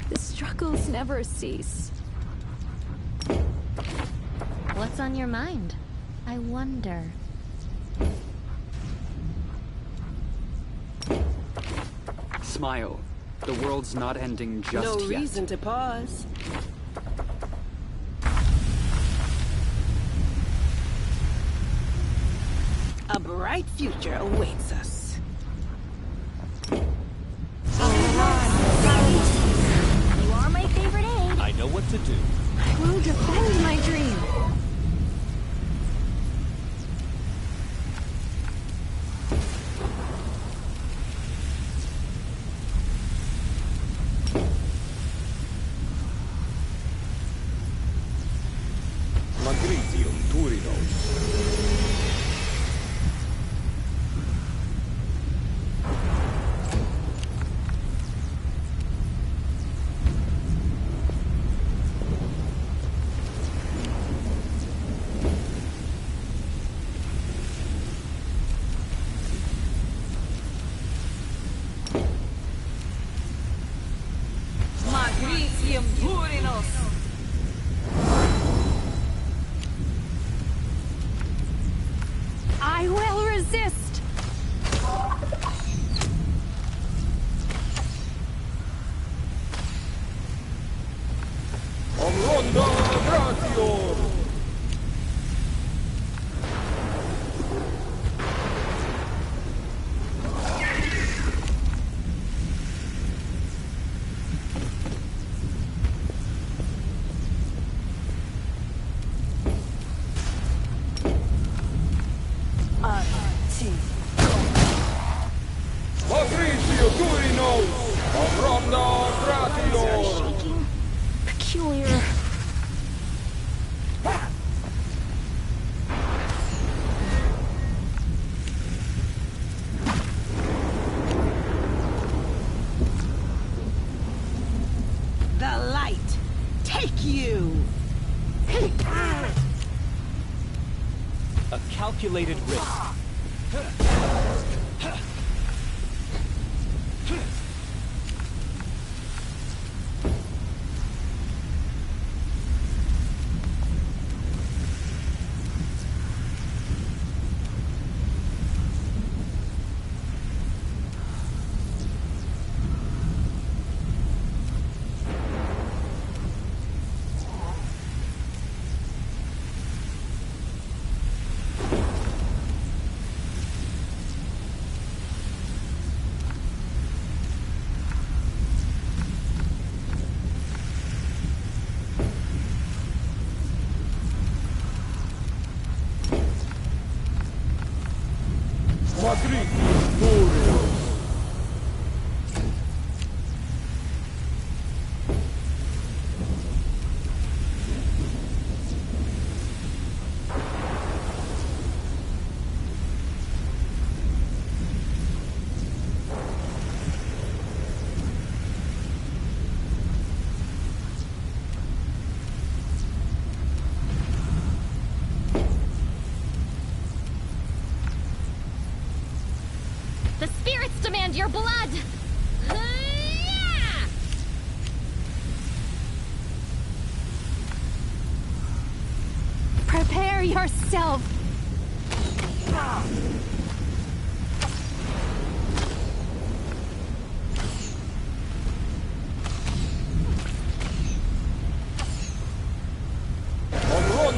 The struggles never cease.
What's on your mind? I wonder.
Smile. The world's not ending just
No
yet.
reason to pause. A bright future awaits us.
You are my favorite aide.
I know what to do.
I will defend my dream.
Magritium Turinos.
calculated risk.
The spirits demand your blood! Hi-ya!
Prepare yourself!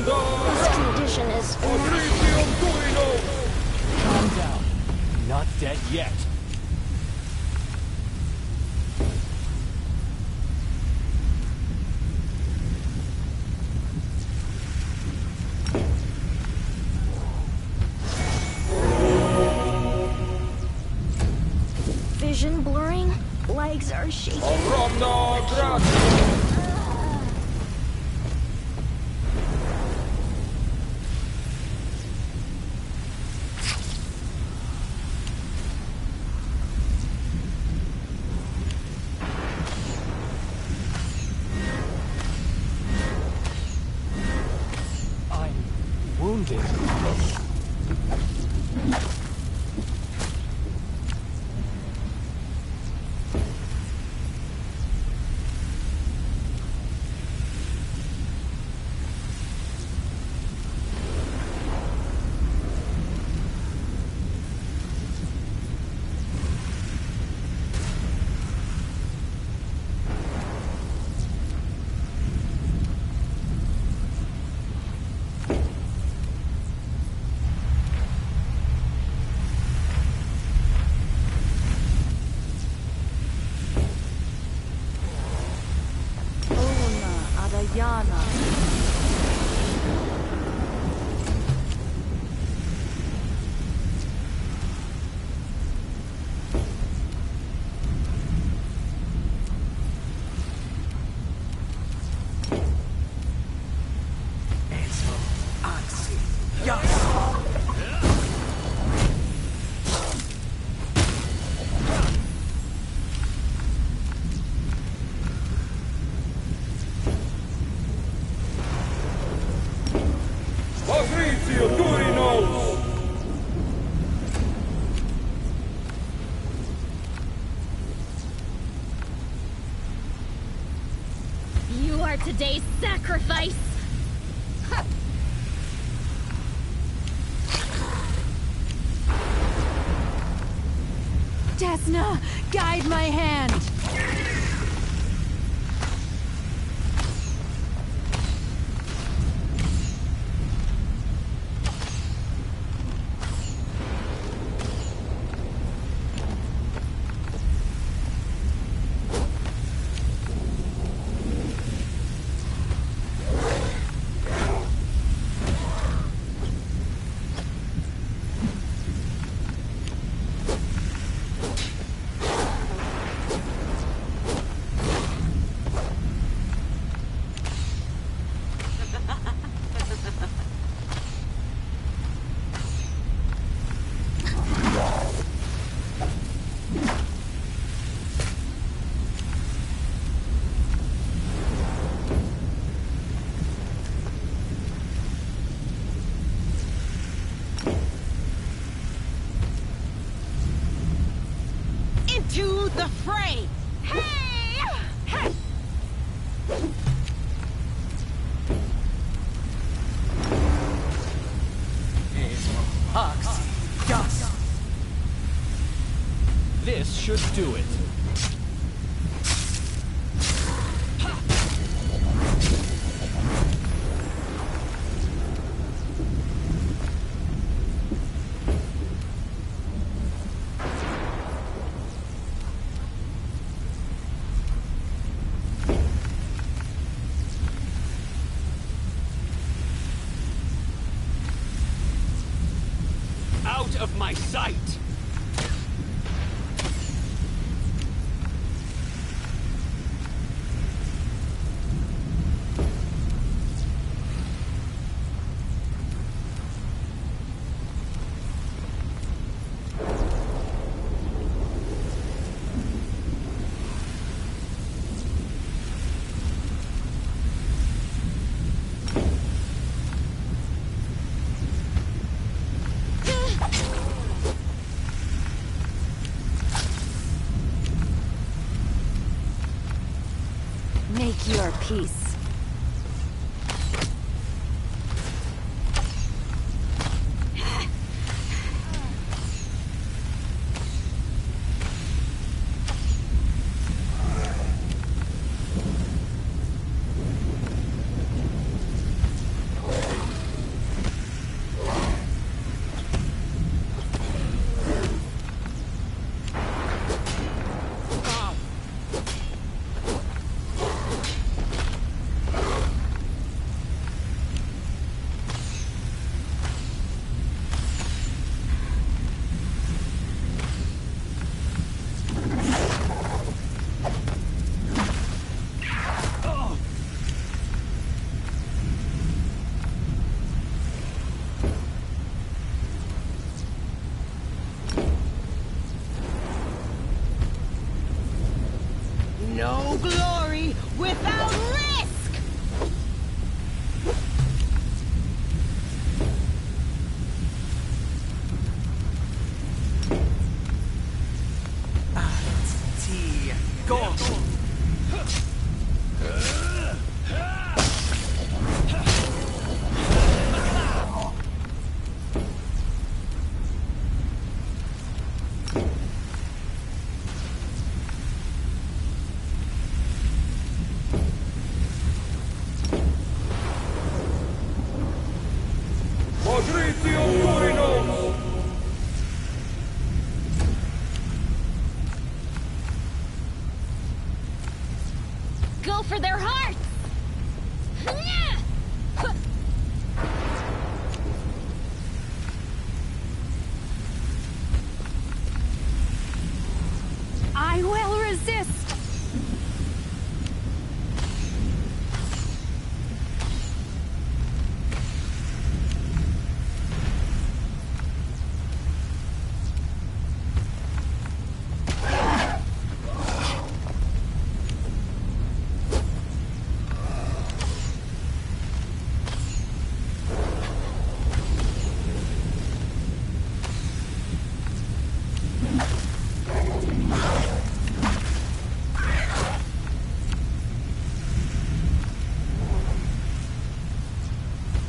This condition is...
Calm down. Not dead yet.
Vision blurring, legs are shaking.
I'm wounded.
You are today's sacrifice!
Desna, guide my hand!
the fray! Hey! Hey!
This should do it. Out of my sight!
Make your peace.
No glory without risk!
Go!
Go for their hearts!
I will resist!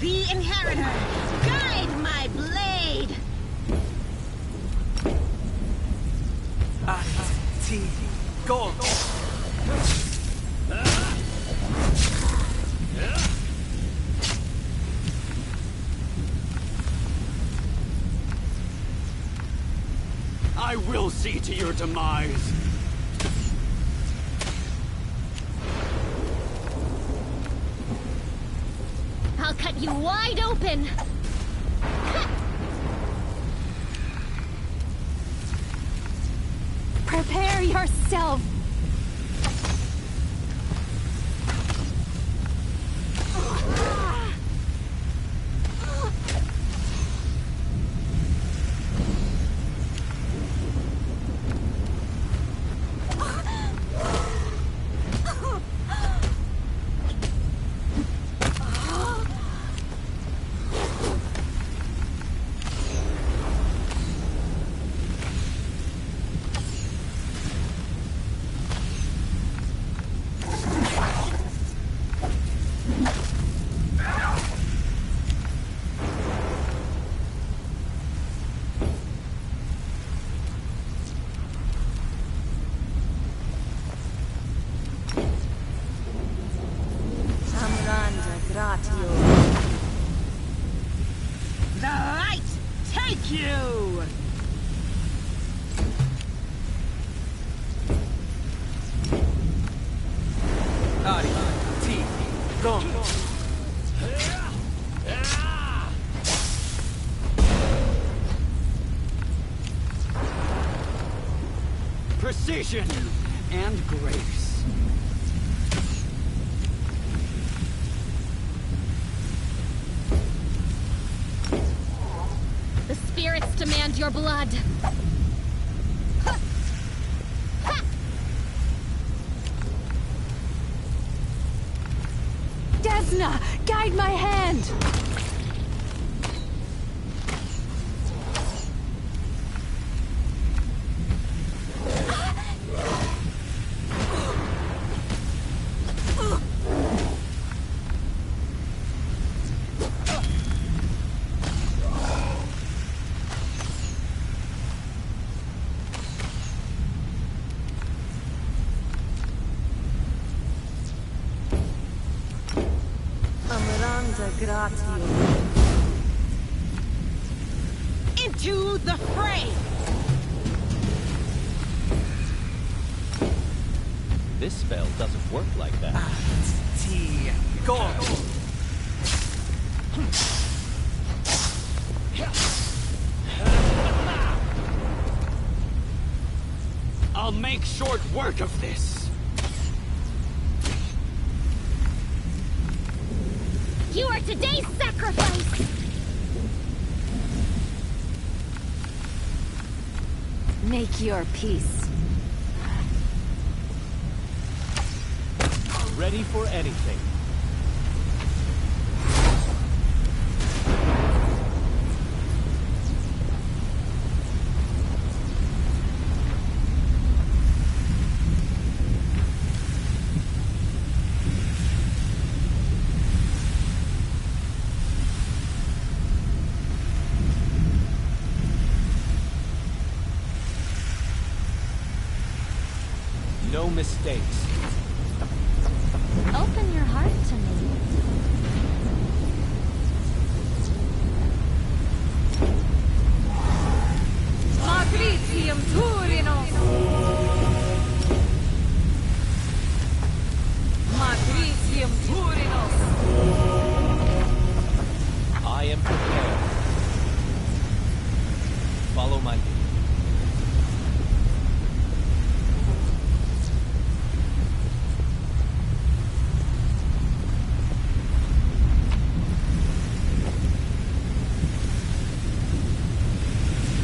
The Inheritor, guide my blade!
Go! I will see to your demise.
I'll cut you wide open!
Prepare yourself! you!
Ari, T, go.
Precision and grace.
The spirits demand your blood.
Desna, guide my hand!
Into the fray!
This spell doesn't work like that.
T, go.
I'll make short work of this.
You are today's sacrifice!
Make your peace.
Ready for anything. No mistakes.
Open your heart to me.
Magritium Turinos! Magritium Turinos!
I am prepared. Follow my lead.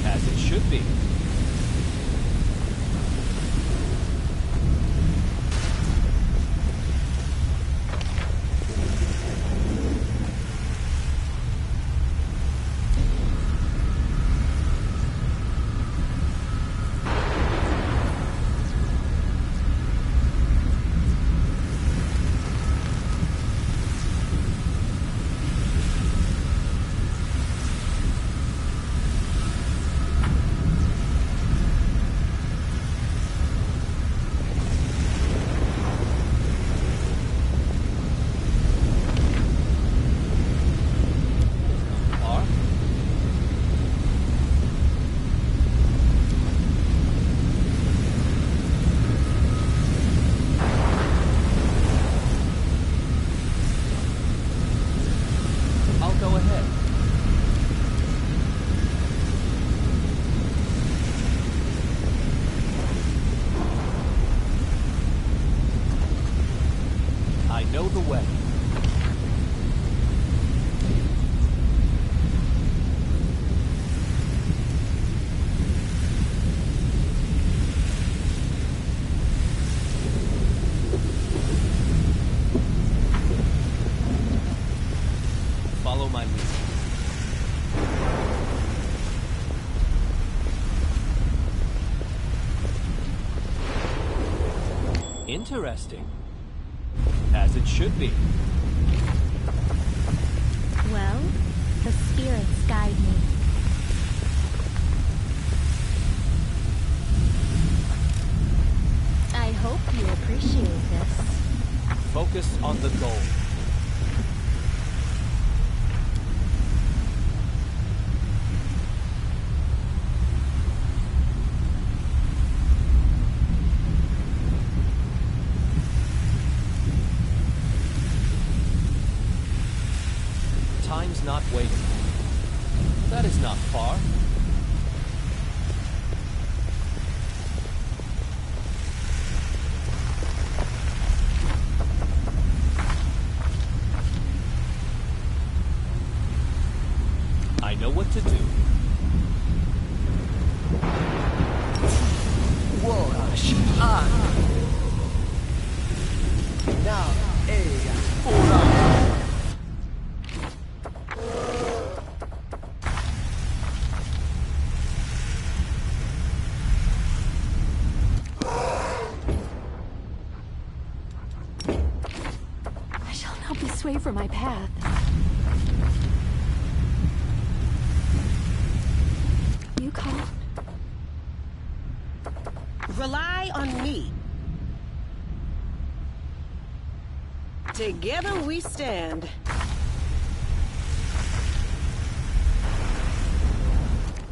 As it should be. I'll go ahead. I know the way. Follow my lead. Interesting. As it should be.
Well, the spirits guide me. I hope you appreciate this.
Focus on the goal. is not waiting. That is not far. I know what to do. Worash an. Na ea ora.
I shall not be swayed from my path. You call?
Rely on me. Together we stand.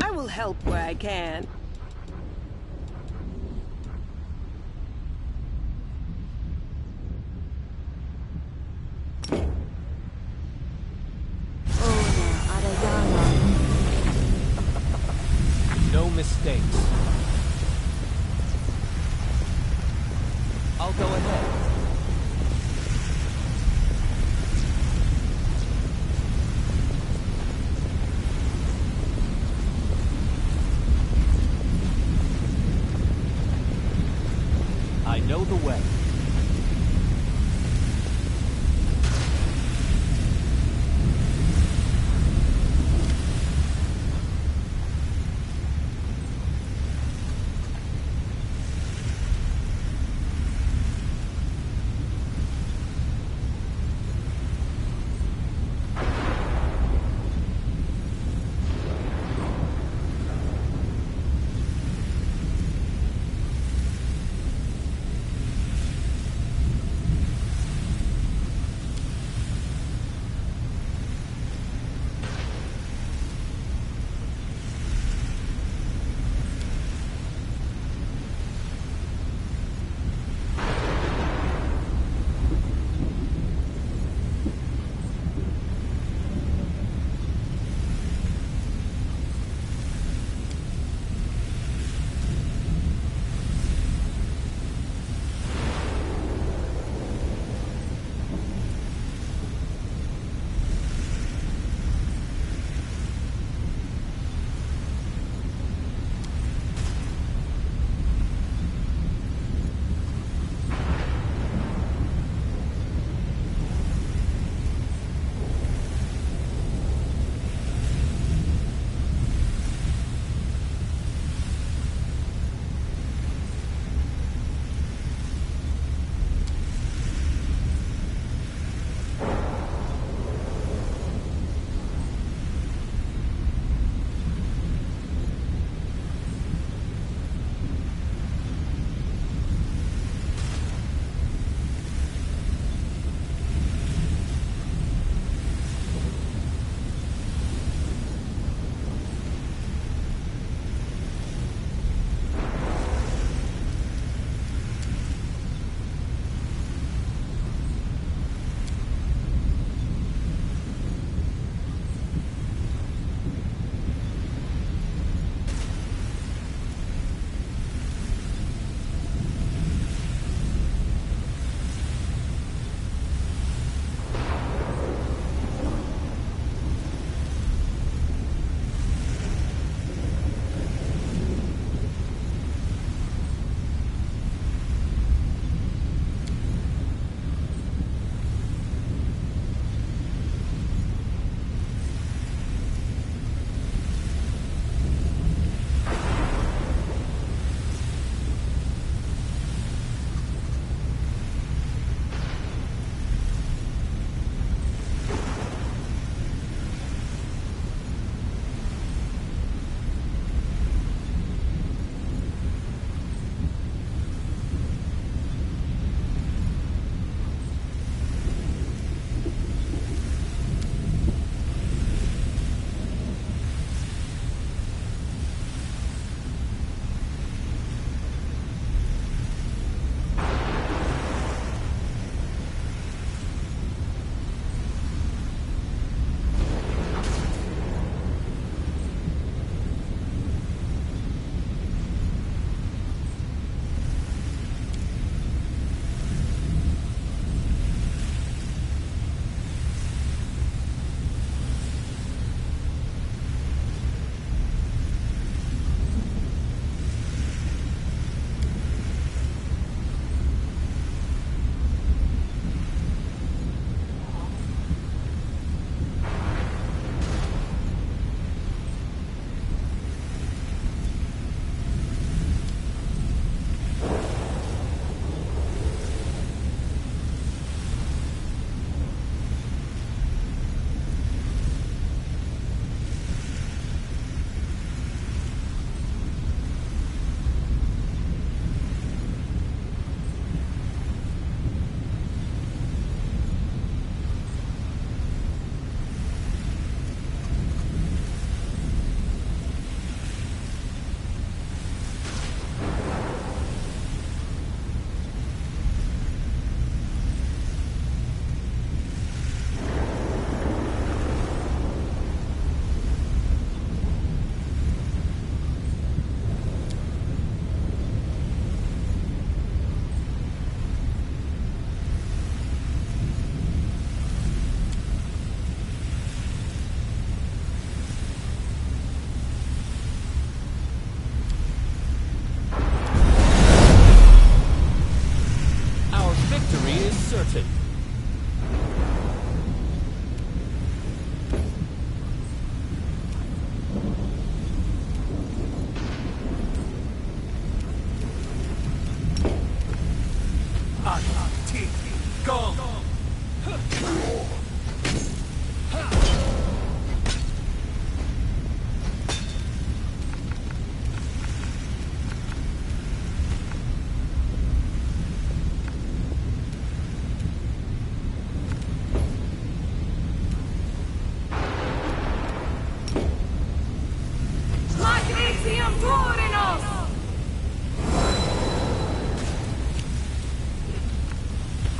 I will help where I can.
No mistakes. I'll go ahead. I know the way.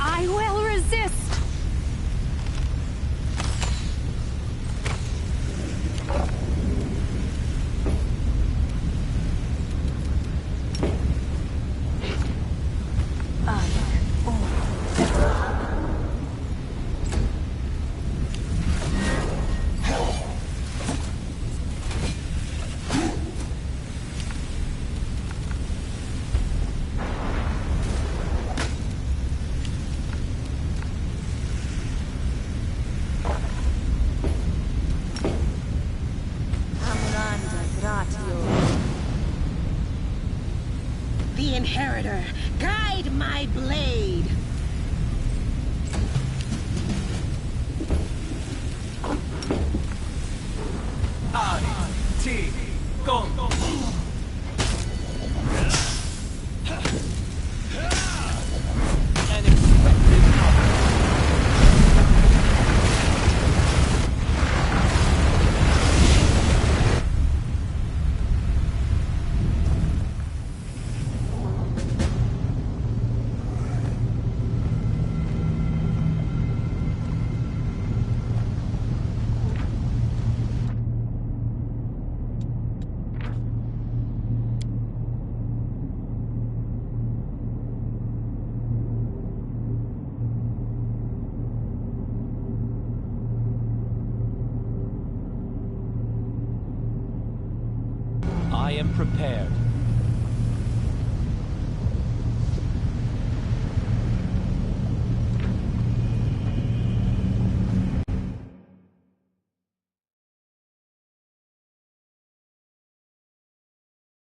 I will resist!
The Inheritor, guide my blade!
I am prepared.